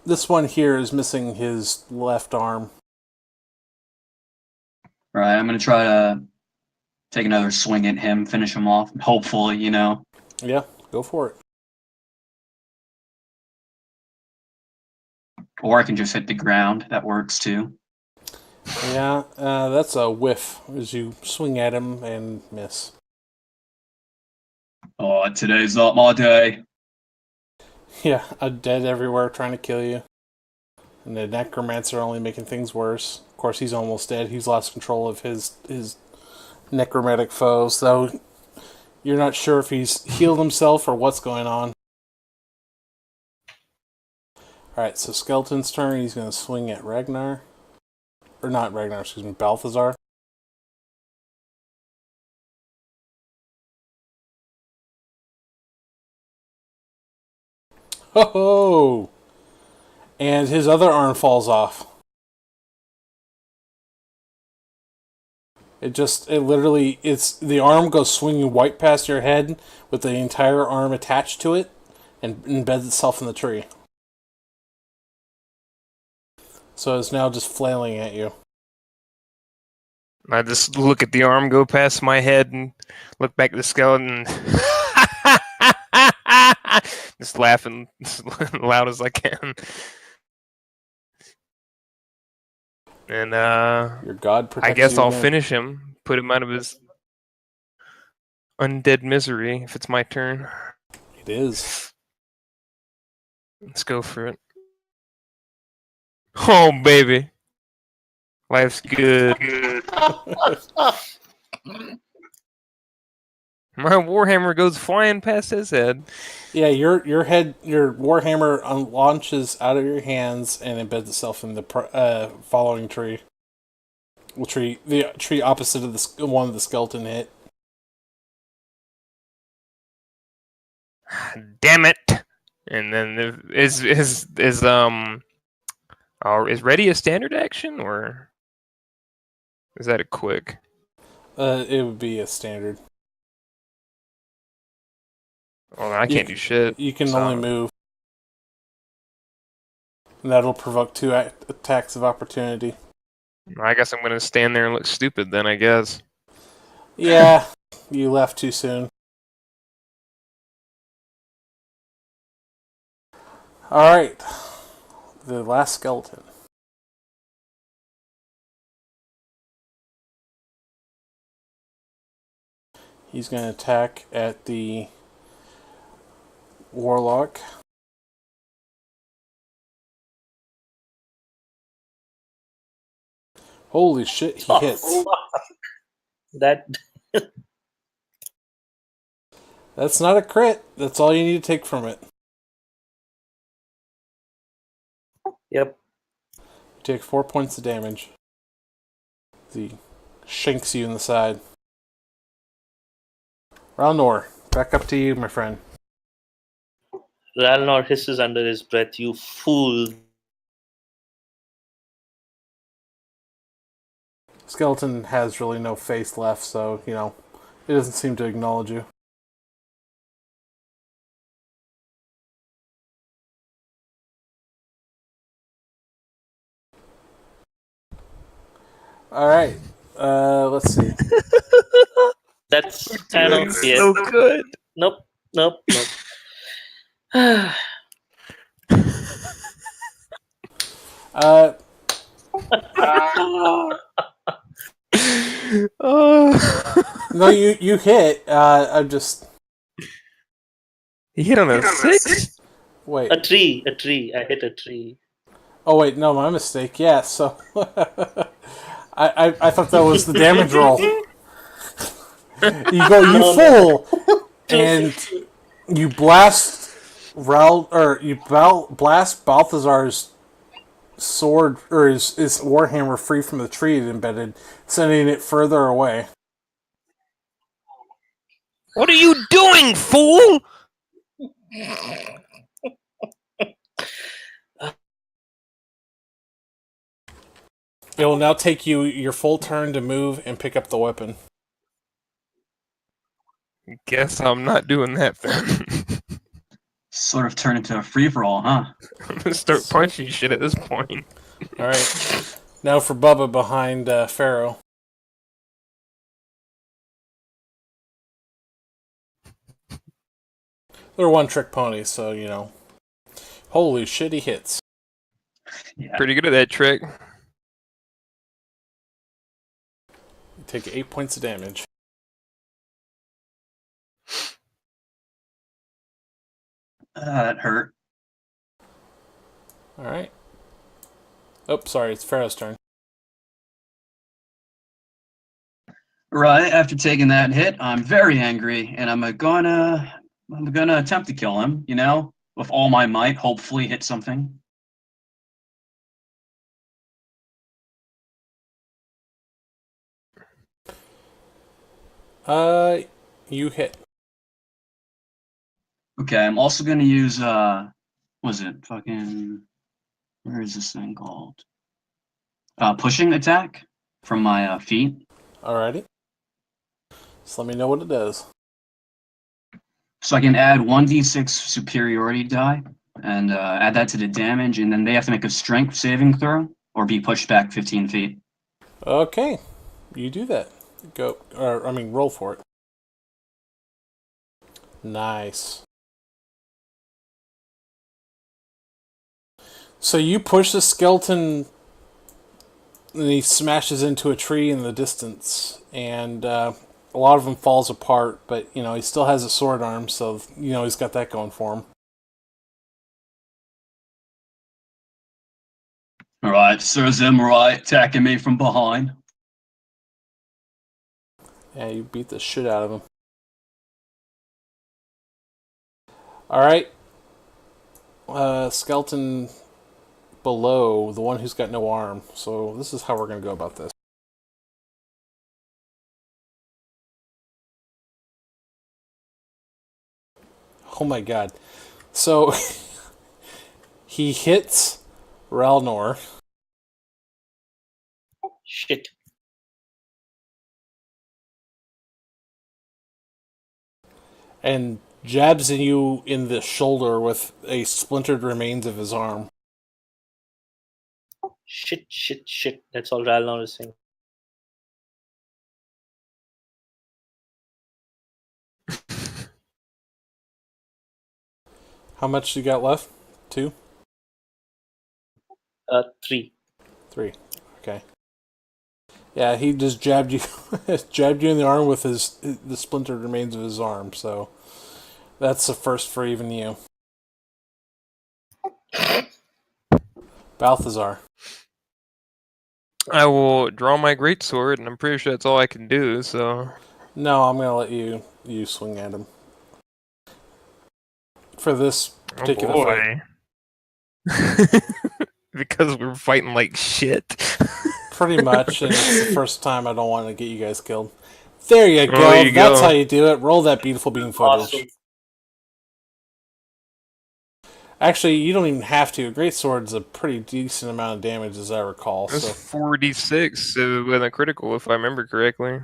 This one here is missing his left arm. Right. I'm gonna try to take another swing at him, finish him off. Hopefully, Yeah, go for it. Or I can just hit the ground. That works too. Yeah, that's a whiff as you swing at him and miss. Oh, today's not my day. Yeah, a dead everywhere trying to kill you. And the necromancer only making things worse. Of course, he's almost dead. He's lost control of his necromantic foe, so you're not sure if he's healed himself or what's going on. Alright, so Skeleton's turn. He's going to swing at Ragnar. Or not Ragnar, excuse me, Balthazar. Ho ho! And his other arm falls off. It literally, the arm goes swinging right past your head with the entire arm attached to it and embeds itself in the tree. So it's now just flailing at you. I just look at the arm go past my head and look back at the skeleton. Just laughing as loud as I can. And Your god protects I guess you I'll again. finish him, put him out of his undead misery if it's my turn. It is. Let's go for it. Oh, baby. Life's good. My warhammer goes flying past his head. Yeah, your warhammer launches out of your hands and embeds itself in the following tree. The tree opposite of the one the skeleton hit. Damn it! And then is ready a standard action or is that a quick? It would be a standard. Well, I can't do shit. You can so- only move. And that'll provoke 2 attacks of opportunity. I guess I'm gonna stand there and look stupid then, I guess. Yeah, you left too soon. Alright. The last skeleton. He's going to attack at the warlock. Holy shit, he hits. That That's not a crit. That's all you need to take from it. Yep. You take 4 points of damage. He shanks you in the side. Ralnor, back up to you, my friend. Ralnor hisses under his breath, "You fool!" Skeleton has really no face left, so, it doesn't seem to acknowledge you. Alright, let's see. That's Doing yeah. so good. Nope. Uh, no, you hit. I'm just... He hit on a 6? Wait. A tree. I hit a tree. Oh, wait, no, my mistake. Yeah, so... I thought that was the damage roll. You go, you fool! And you blast blast Balthazar's sword, or his warhammer free from the tree it embedded, sending it further away. What are you doing, fool? It will now take you your full turn to move and pick up the weapon. Guess I'm not doing that then. Sort of turn into a free-for-all, huh? I'm gonna start punching shit at this point. Alright. Now for Bubba behind Pharaoh. They're one-trick ponies, so, Holy shit, he hits. Yeah. Pretty good at that trick. You take 8 points of damage. That hurt. Alright. Oh, sorry, it's Pharaoh's turn. Right after taking that hit, I'm very angry, and I'm gonna attempt to kill him. With all my might. Hopefully, hit something. You hit. Okay, I'm also gonna use was it fucking? Where is this thing called? Pushing attack from my feet. Alrighty. Just let me know what it does. So I can add 1d6 superiority die and add that to the damage, and then they have to make a strength saving throw or be pushed back 15 feet. Okay. You do that. Roll for it. Nice. So you push the skeleton, and he smashes into a tree in the distance, and a lot of him falls apart, but, he still has a sword arm, so, he's got that going for him. Alright, Sir Zemurai attacking me from behind. Yeah, you beat the shit out of him. Alright. Skeleton below, the one who's got no arm. So this is how we're going to go about this. Oh my god. So he hits Ralnor. Shit. And jabs you in the shoulder with a splintered remains of his arm. Shit. That's all Ralnor is saying. How much you got left? 2? 3. 3. Okay. Yeah, he just jabbed you, jabbed you in the arm with the splintered remains of his arm. So that's the first for even you. Balthazar. I will draw my greatsword, and I'm pretty sure that's all I can do. So No, I'm gonna let you swing at him for this particular fight. Because we're fighting like shit. Pretty much, and it's the first time I don't want to get you guys killed. There you go. There you That's go. how you do it. Roll that beautiful beam footage. Awesome. Actually, you don't even have to. A great sword's a pretty decent amount of damage, as I recall. It's So 4d6 with a critical, if I remember correctly.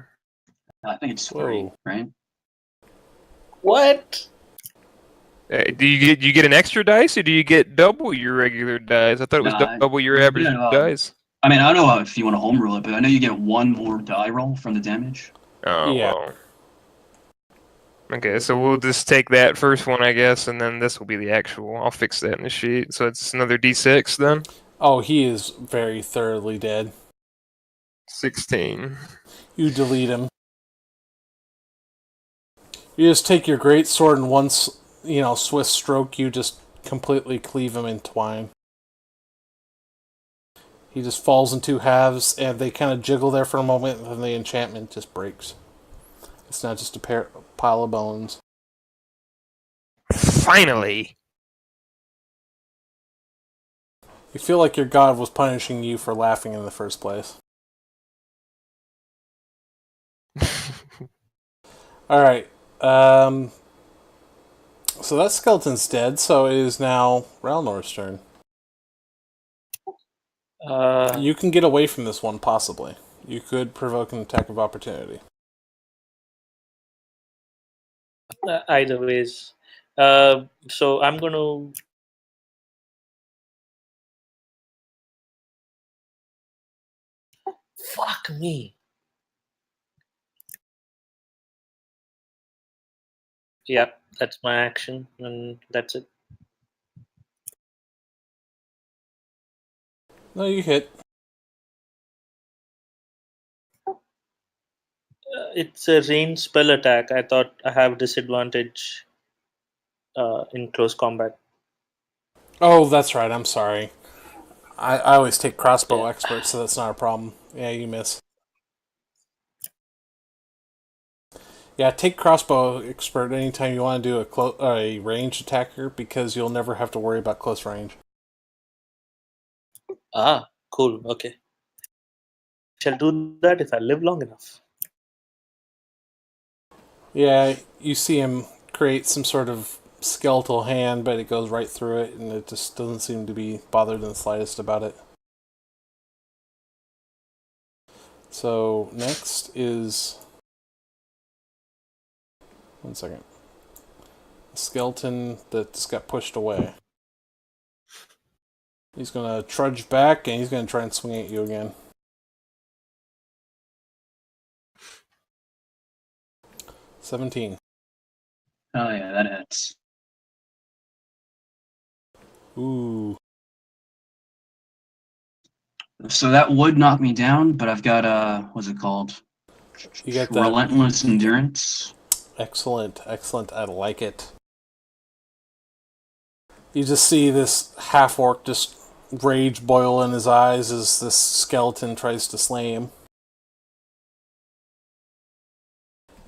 I think it's 3, Whoa. right? What? Do you get an extra dice, or do you get double your regular dice? I thought it was Nah, double your average yeah, dice. I mean, I don't know if you want to home rule it, but I know you get 1 more die roll from the damage. Oh, Yeah. well. Okay, so we'll just take that first one, I guess, and then this will be the actual. I'll fix that in the sheet. So it's another d6 then? oh, he is very thoroughly dead. 16. You delete him. You just take your great sword and one, swift stroke, you just completely cleave him in twine. He just falls in 2 halves, and they kind of jiggle there for a moment, and then the enchantment just breaks. It's not just a pile of bones. Finally! You feel like your god was punishing you for laughing in the first place. Alright. So that skeleton's dead, so it is now Ralnor's turn. You can get away from this one, possibly. You could provoke an attack of opportunity. Either ways. So I'm going to... Fuck me. Yep, that's my action, and that's it. No, you hit. It's a ranged spell attack. I thought I have disadvantage in close combat. Oh, that's right, I'm sorry. I always take crossbow Yeah. expert, so that's not a problem. Yeah, you miss. Yeah, take crossbow expert anytime you want to do a ranged attacker, because you'll never have to worry about close range. Ah, cool. Okay. Shall do that if I live long enough. Yeah, you see him create some sort of skeletal hand, but it goes right through it, and it just doesn't seem to be bothered in the slightest about it. So, next is... One second. A skeleton that just got pushed away. He's going to trudge back, and he's going to try and swing at you again. $17. Oh yeah, that hits. Ooh. So that would knock me down, but I've got what's it called? You got that. Relentless endurance. Excellent, excellent. I like it. You just see this half-orc just rage boil in his eyes as this skeleton tries to slay him.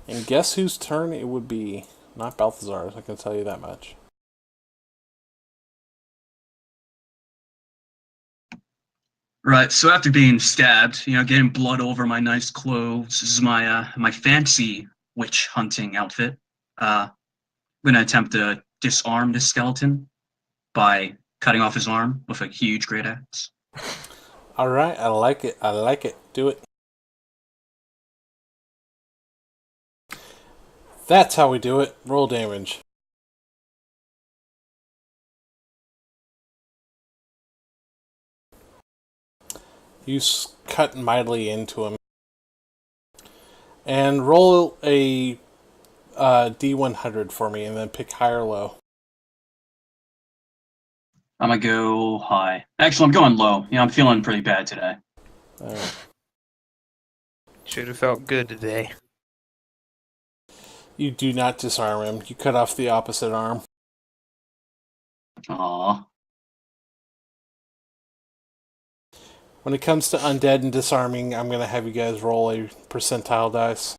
And guess whose turn it would be? Not Balthazar's, I can tell you that much. Right. So after being stabbed, getting blood over my nice clothes, this is my my fancy witch hunting outfit. I'm gonna attempt to disarm this skeleton by cutting off his arm with a huge great axe. Alright, I like it. I like it. Do it. That's how we do it. Roll damage. You cut mightily into him. And roll a D100 for me, and then pick high or low. I'm gonna go high. Actually, I'm going low. I'm feeling pretty bad today. Alright. Should have felt good today. You do not disarm him. You cut off the opposite arm. Aww. When it comes to undead and disarming, I'm going to have you guys roll a percentile dice.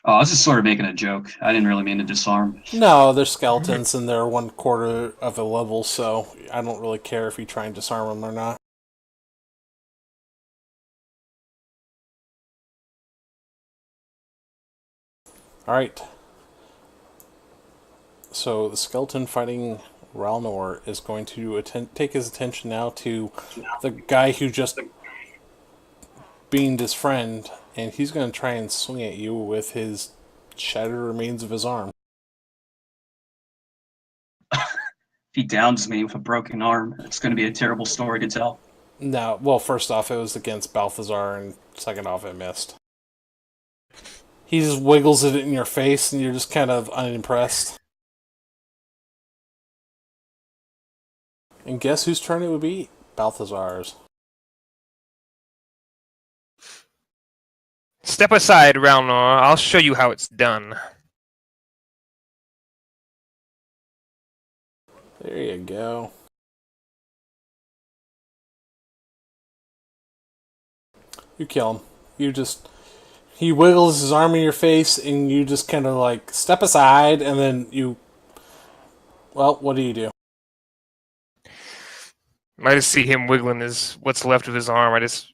Oh, I was just sort of making a joke. I didn't really mean to disarm. No, they're skeletons and they're 1/4 of a level, so I don't really care if you try and disarm them or not. Alright. So the skeleton fighting Ralnor is going to take his attention now to the guy who just beamed his friend, and he's going to try and swing at you with his shattered remains of his arm. If he downs me with a broken arm, it's going to be a terrible story to tell. No, well, first off, it was against Balthazar, and second off, it missed. He just wiggles it in your face, and you're just kind of unimpressed. And guess whose turn it would be? Balthazar's. Step aside, Ralnor. I'll show you how it's done. There you go. You kill him. He wiggles his arm in your face, and you just kind of like step aside, and then you. Well, what do? I just see him wiggling what's left of his arm. I just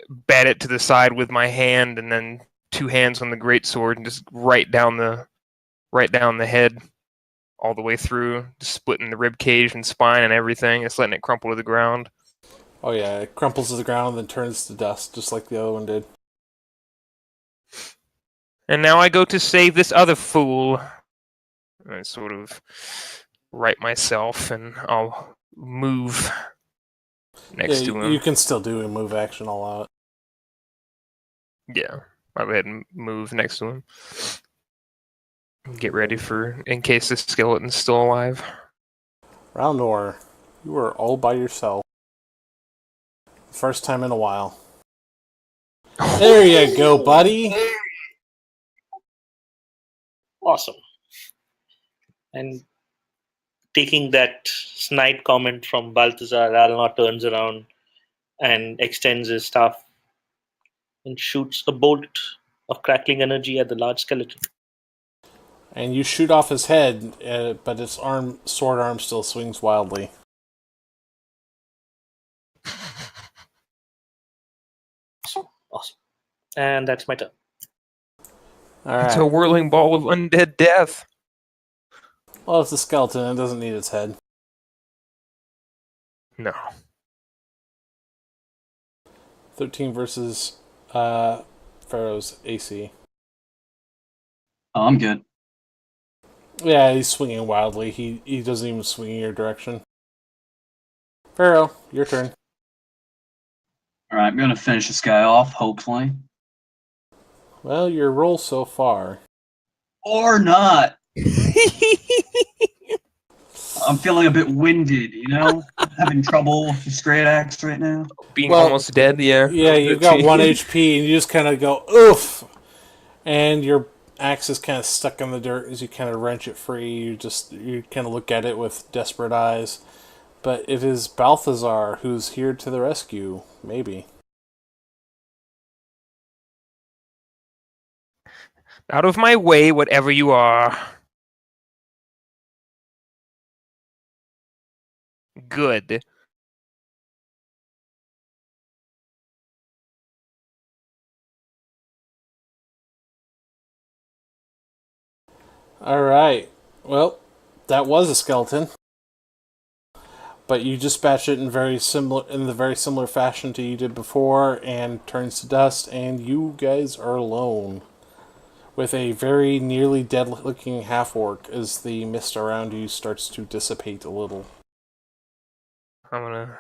bat it to the side with my hand, and then two hands on the greatsword, and just right down the head, all the way through, just splitting the rib cage and spine and everything. Just letting it crumple to the ground. Oh yeah, it crumples to the ground and then turns to dust, just like the other one did. And now I go to save this other fool. I sort of right myself, and I'll move next to him. You can still do a move action all out. Yeah, I'll go ahead and move next to him. Get ready in case the skeleton's still alive. Ralnor, you are all by yourself. First time in a while. There you go, buddy. Awesome. And taking that snide comment from Balthazar, Ralnor turns around and extends his staff and shoots a bolt of crackling energy at the large skeleton. And you shoot off his head, but its sword arm still swings wildly. Awesome. And that's my turn. Alright. It's a whirling ball of undead death. Well, it's a skeleton. It doesn't need its head. No. 13 versus Pharaoh's AC. Oh, I'm good. Yeah, he's swinging wildly. He doesn't even swing in your direction. Pharaoh, your turn. Alright, I'm going to finish this guy off, hopefully. Well, your roll so far. Or not. I'm feeling a bit winded, having trouble with the straight axe right now. Being almost dead, yeah. Yeah, you've got 1 HP, and you just kind of go, oof! And your axe is kind of stuck in the dirt as you kind of wrench it free. You kind of look at it with desperate eyes. But it is Balthazar who's here to the rescue, maybe. Out of my way, whatever you are. Good. Alright. Well, that was a skeleton. But you dispatch it in the very similar fashion to you did before, and turns to dust, and you guys are alone. With a very nearly dead-looking half-orc as the mist around you starts to dissipate a little. I'm gonna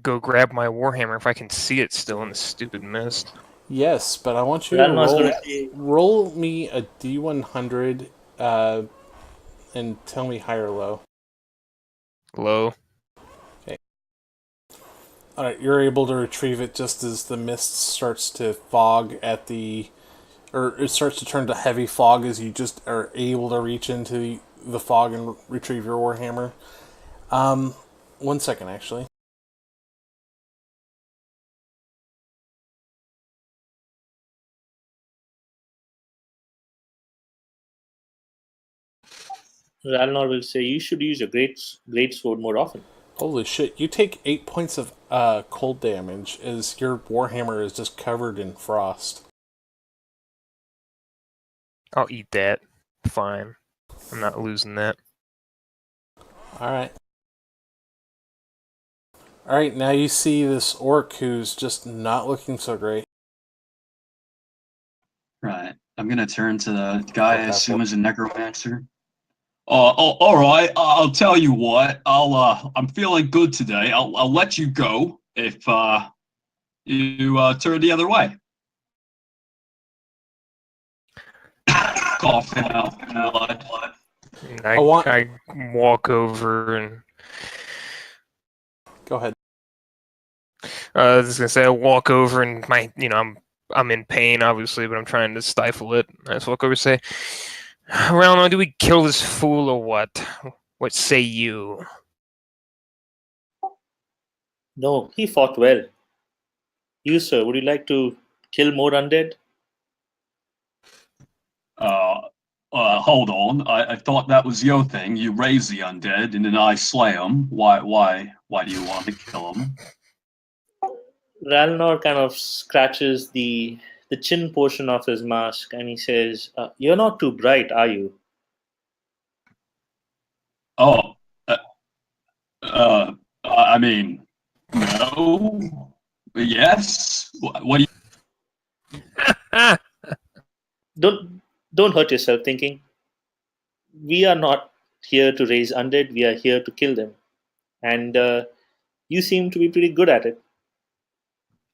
go grab my warhammer if I can see it still in the stupid mist. Yes, but I want you to Ralnor's going to say, roll me a D100 and tell me high or low. Low. All right, you're able to retrieve it just as the mist starts to fog or it starts to turn to heavy fog as you just are able to reach into the fog and retrieve your warhammer. 1 second, actually. Ralnor will say, you should use your great sword more often. Holy shit! You take 8 points of cold damage as your warhammer is just covered in frost. I'll eat that. Fine. I'm not losing that. All right. All right. Now you see this orc who's just not looking so great. Right. I'm gonna turn to the guy I Okay. assume is a necromancer. All right. I'll tell you what. I'm feeling good today. I'll let you go if you turn the other way. Coughing out blood. I walk over and Go ahead. I was just gonna say I walk over and I'm in pain obviously, but I'm trying to stifle it. I just walk over and say, Ralno, do we kill this fool or what? What say you? No, he fought well. You, sir, would you like to kill more undead? Hold on. I thought that was your thing. You raise the undead and then I slay them. Why do you want to kill them? Ralnor kind of scratches the chin portion of his mask and he says, you're not too bright, are you? Oh, I mean, no, yes. What do you? Don't hurt yourself thinking. We are not here to raise undead, we are here to kill them. And you seem to be pretty good at it.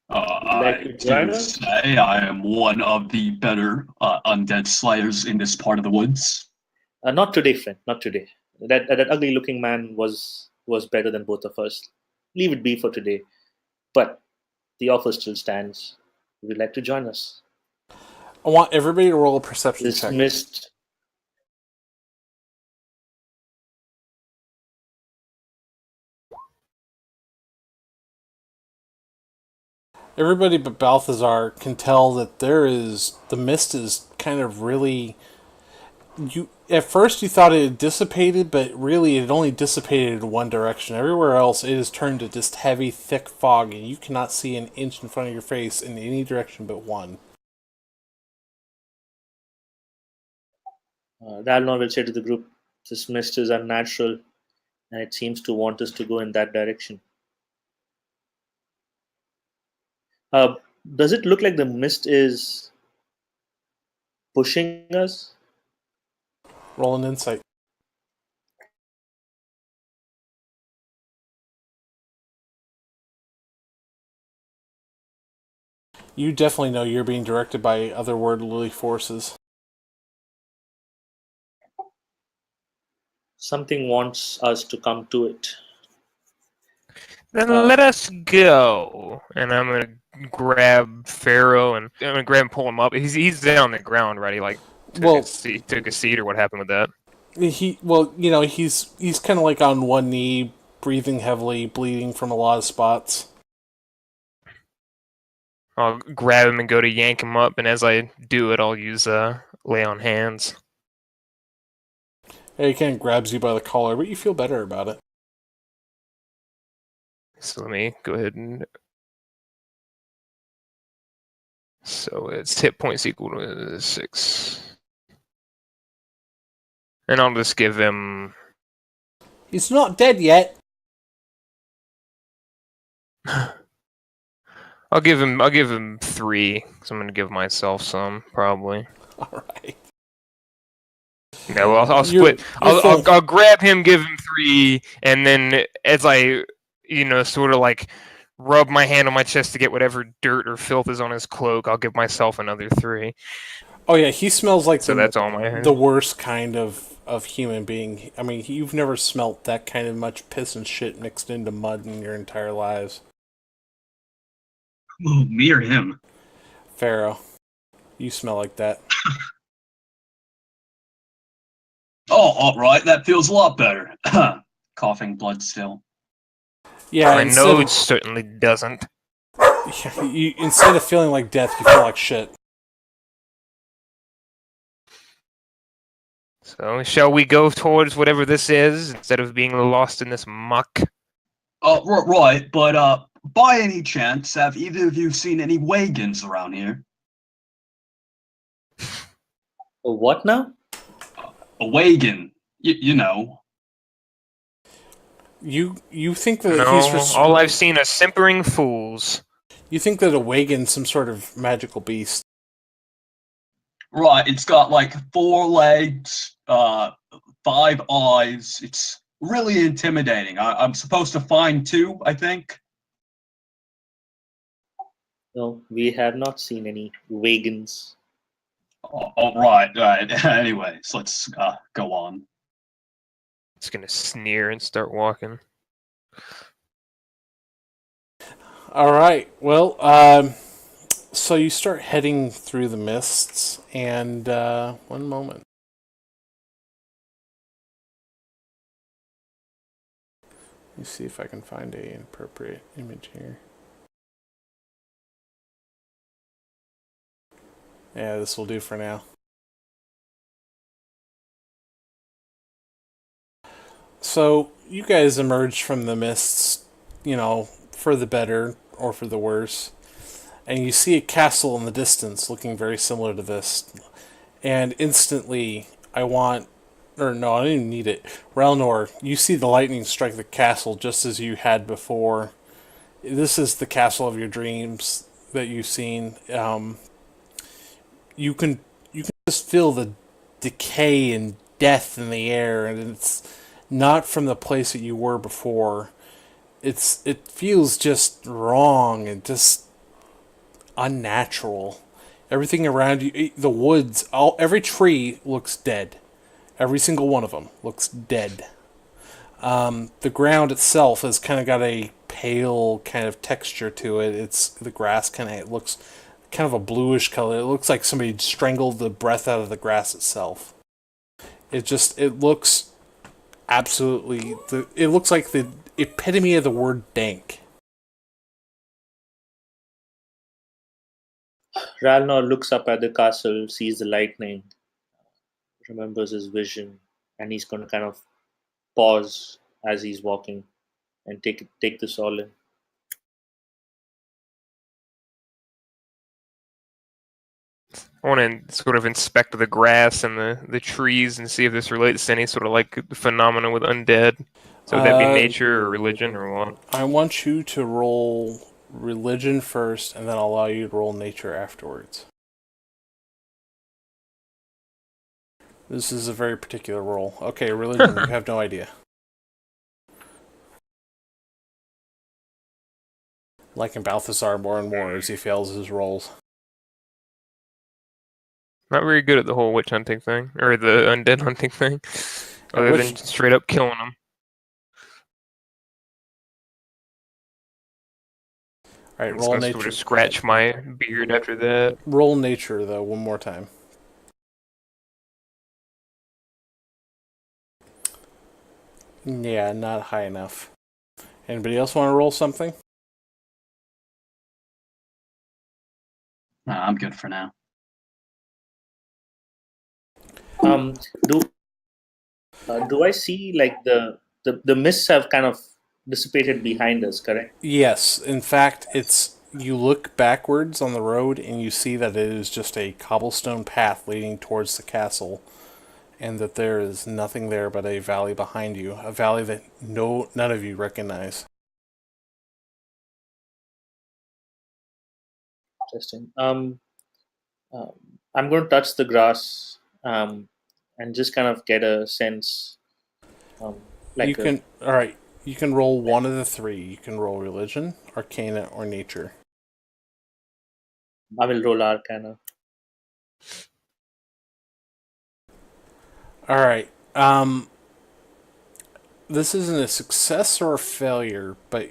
Would you like I to join do us? say I am one of the better undead slayers in this part of the woods. Not today, friend. Not today. That ugly-looking man was better than both of us. Leave it be for today. But the offer still stands. Would you like to join us? I want everybody to roll a perception This check. mist. Everybody but Balthazar can tell that the mist is kind of really. You at first you thought it had dissipated, but really it only dissipated in one direction. Everywhere else, it has turned to just heavy, thick fog, and you cannot see an inch in front of your face in any direction but one. Ralnor will say to the group, this mist is unnatural, and it seems to want us to go in that direction. Does it look like the mist is pushing us? Roll an insight. You definitely know you're being directed by otherworldly forces. Something wants us to come to it. Then let us go. And I'm gonna grab Pharaoh and I'm gonna grab and pull him up. He's down on the ground, right? He took a seat, or what happened with that? He's kind of like on one knee, breathing heavily, bleeding from a lot of spots. I'll grab him and go to yank him up, and as I do it, I'll use lay on hands. He kind of grabs you by the collar, but you feel better about it. So let me go ahead and. So it's hit points equal to 6. And I'll just give him. He's not dead yet. I'll give him 3, because I'm gonna give myself some probably. All right. Yeah, well, I'll split. I'll grab him, give him 3, and then as I sort of like rub my hand on my chest to get whatever dirt or filth is on his cloak. I'll give myself another 3. Oh yeah, he smells like So that's all my the worst kind of human being. I mean, you've never smelt that kind of much piss and shit mixed into mud in your entire lives. Oh, me or him? Pharaoh, you smell like that. Oh, all right. That feels a lot better. Coughing blood still. Yeah, My nose certainly doesn't. instead of feeling like death, you feel like shit. So shall we go towards whatever this is instead of being lost in this muck? Right, but by any chance, have either of you seen any wagons around here? What now? A wagon, you know. You think that No, all I've seen are simpering fools. You think that a wagon's some sort of magical beast. Right, it's got like 4 legs, 5 eyes. It's really intimidating. I'm supposed to find 2, I think. No, we have not seen any wagons. Right. Anyways, let's go on. It's gonna sneer and start walking. All right. Well, so you start heading through the mists, and one moment. Let me see if I can find an appropriate image here. Yeah, this will do for now. So you guys emerge from the mists, for the better or for the worse, and you see a castle in the distance looking very similar to this. And instantly, I don't even need it. Relnor, you see the lightning strike the castle just as you had before. This is the castle of your dreams that you've seen. You can just feel the decay and death in the air, and it's not from the place that you were before. It feels just wrong and just unnatural. Everything around you, the woods, every tree looks dead. Every single one of them looks dead. The ground itself has kind of got a pale kind of texture to it. The grass it looks kind of a bluish color. It looks like somebody strangled the breath out of the grass itself. It looks absolutely. It looks like the epitome of the word dank. Ralnor looks up at the castle, sees the lightning, remembers his vision, and he's going to kind of pause as he's walking and take this all in. I want to sort of inspect the grass and the trees and see if this relates to any sort of like phenomena with undead. So would that be nature or religion or what? I want you to roll religion first, and then I'll allow you to roll nature afterwards. This is a very particular roll. Okay, religion, you have no idea. Like in Balthazar more and more as he fails his rolls. Not very good at the whole witch hunting thing, or the undead hunting thing, other than straight up killing them. Alright, roll nature. Sort of scratch my beard after that. Roll nature, though, one more time. Yeah, not high enough. Anybody else want to roll something? Nah, I'm good for now. Do I see like the mists have kind of dissipated behind us, correct? Yes. In fact, you look backwards on the road and you see that it is just a cobblestone path leading towards the castle, and that there is nothing there but a valley behind you, a valley that none of you recognize. Interesting. I'm going to touch the grass and just kind of get a sense. All right. You can roll one of the three. You can roll religion, arcana, or nature. I will roll Arcana. All right. This isn't a success or a failure, but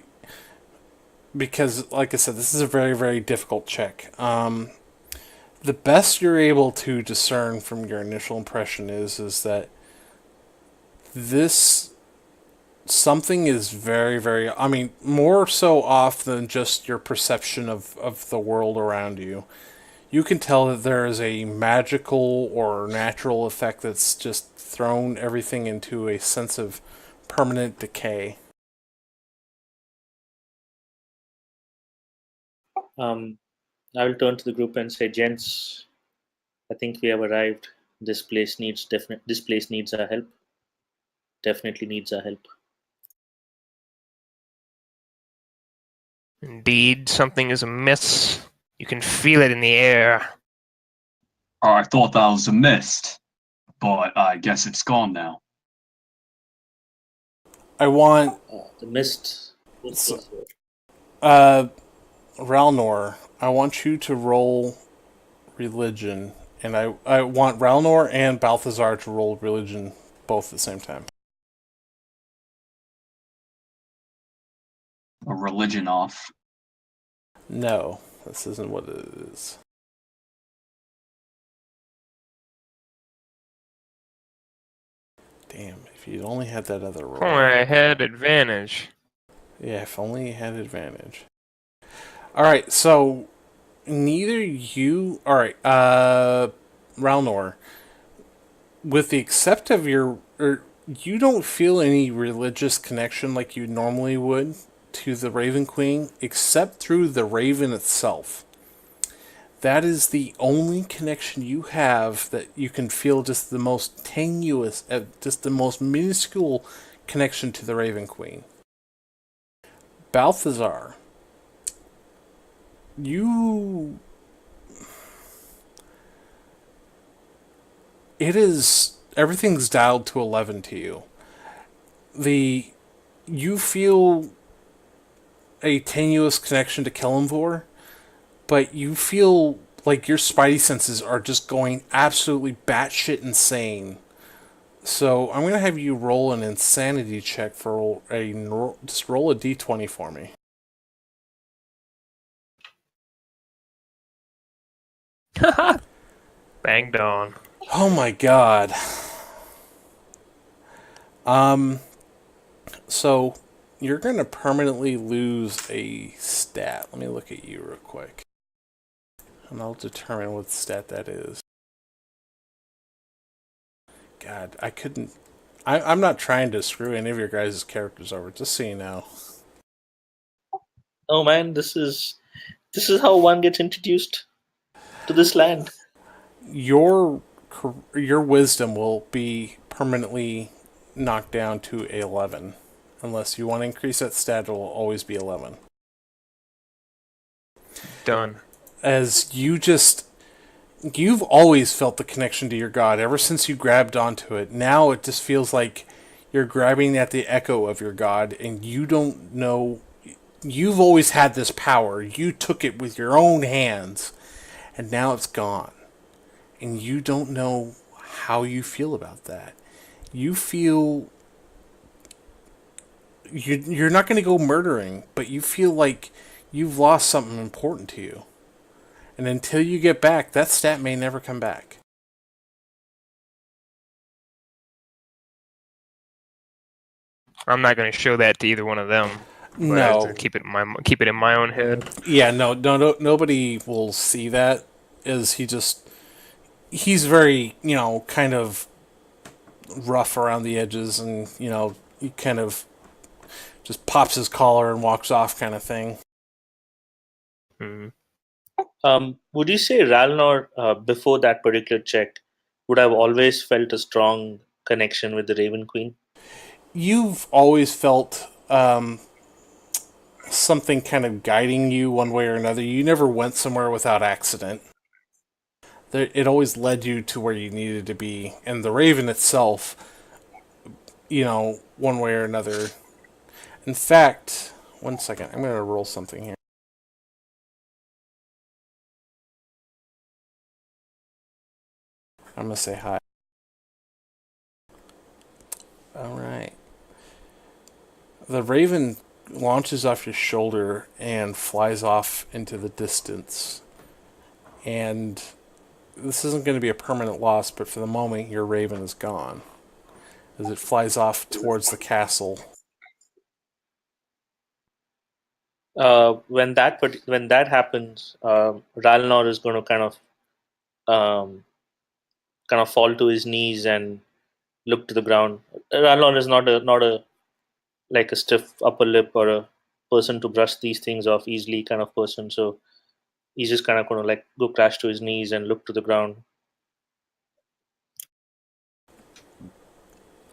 because, like I said, this is a very, very difficult check. The best you're able to discern from your initial impression is that this something is very, very, I mean, more so off than just your perception of the world around you. You can tell that there is a magical or natural effect that's just thrown everything into a sense of permanent decay. I will turn to the group and say, "Gents, I think we have arrived. This place needs our help. Definitely needs our help." Indeed, something is amiss. You can feel it in the air. Oh, I thought that was a mist, but I guess it's gone now. I want The mist. So- Ralnor, I want you to roll religion, and I want Ralnor and Balthazar to roll religion both at the same time. A religion off. No, this isn't what it is. Damn, if you'd only had that other roll. Oh, I had advantage. Yeah, if only you had advantage. Alright, so neither you... Alright, Ralnor, with the except of your... you don't feel any religious connection like you normally would to the Raven Queen, except through the Raven itself. That is the only connection you have that you can feel just the most tenuous, just the most minuscule connection to the Raven Queen. Balthazar, you... It is... Everything's dialed to 11 to you. You feel a tenuous connection to Kellamvor, but you feel like your spidey senses are just going absolutely batshit insane. So I'm gonna have you roll an insanity check for just roll a d20 for me. Banged on. Oh my god. So you're gonna permanently lose a stat. Let me look at you real quick, and I'll determine what stat that is. God, I couldn't. I'm not trying to screw any of your guys' characters over, just so you know. Oh man, this is how one gets introduced to this land. Your wisdom will be permanently knocked down to 11. Unless you want to increase that stat, it will always be 11. Done. As you've always felt the connection to your god ever since you grabbed onto it. Now it just feels like you're grabbing at the echo of your god, and you don't know. You've always had this power. You took it with your own hands, and now it's gone. And you don't know how you feel about that. You feel you're not going to go murdering, but you feel like you've lost something important to you. And until you get back, that stat may never come back. I'm not going to show that to either one of them. But I have No. to keep it in my own head. Yeah, no, nobody will see that. He's very, kind of rough around the edges, and he kind of just pops his collar and walks off, kind of thing. Mm. Would you say Ralnor, before that particular check, would have always felt a strong connection with the Raven Queen? You've always felt something kind of guiding you one way or another. You never went somewhere without accident. It always led you to where you needed to be. And the Raven itself, one way or another. In fact, one second. I'm going to roll something here. I'm going to say hi. All right. The raven launches off your shoulder and flies off into the distance. And this isn't going to be a permanent loss, but for the moment, your raven is gone as it flies off towards the castle. When that happens, Ralnor is going to kind of fall to his knees and look to the ground. Ralnor is not a like a stiff upper lip or a person to brush these things off easily kind of person. So he's just kind of going to like go crash to his knees and look to the ground.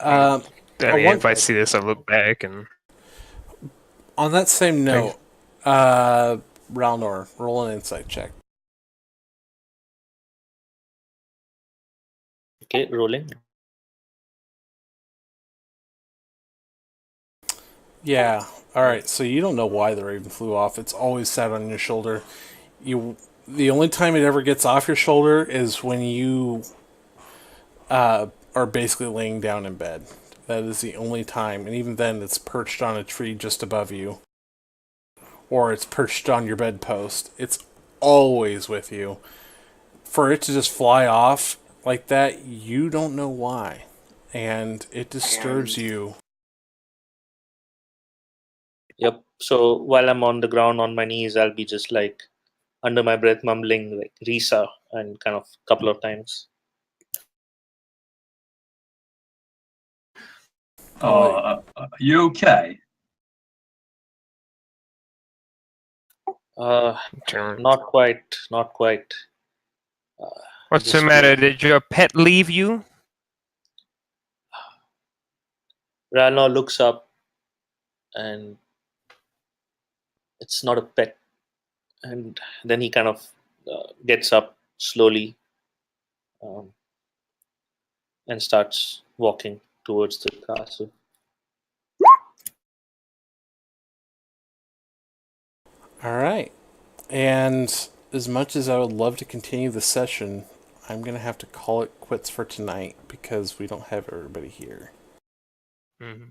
I mean, One- if I see this, I look back and On that same note, Ralnor, roll an insight check. Okay, rolling. Yeah. All right. So you don't know why the raven flew off. It's always sat on your shoulder. The only time it ever gets off your shoulder is when you are basically laying down in bed. That is the only time, and even then, it's perched on a tree just above you, or it's perched on your bedpost. It's always with you. For it to just fly off like that, you don't know why, and it disturbs you. Yep. So while I'm on the ground on my knees, I'll be just like under my breath mumbling like Risa and kind of a couple of times. You okay? turn. Not quite. Not quite. What's the Just matter? Did your pet leave you? Ralnor looks up and it's not a pet. And then he kind of gets up slowly um, and starts walking towards the castle. All right. And as much as I would love to continue the session, I'm going to have to call it quits for tonight because we don't have everybody here. Mm-hmm.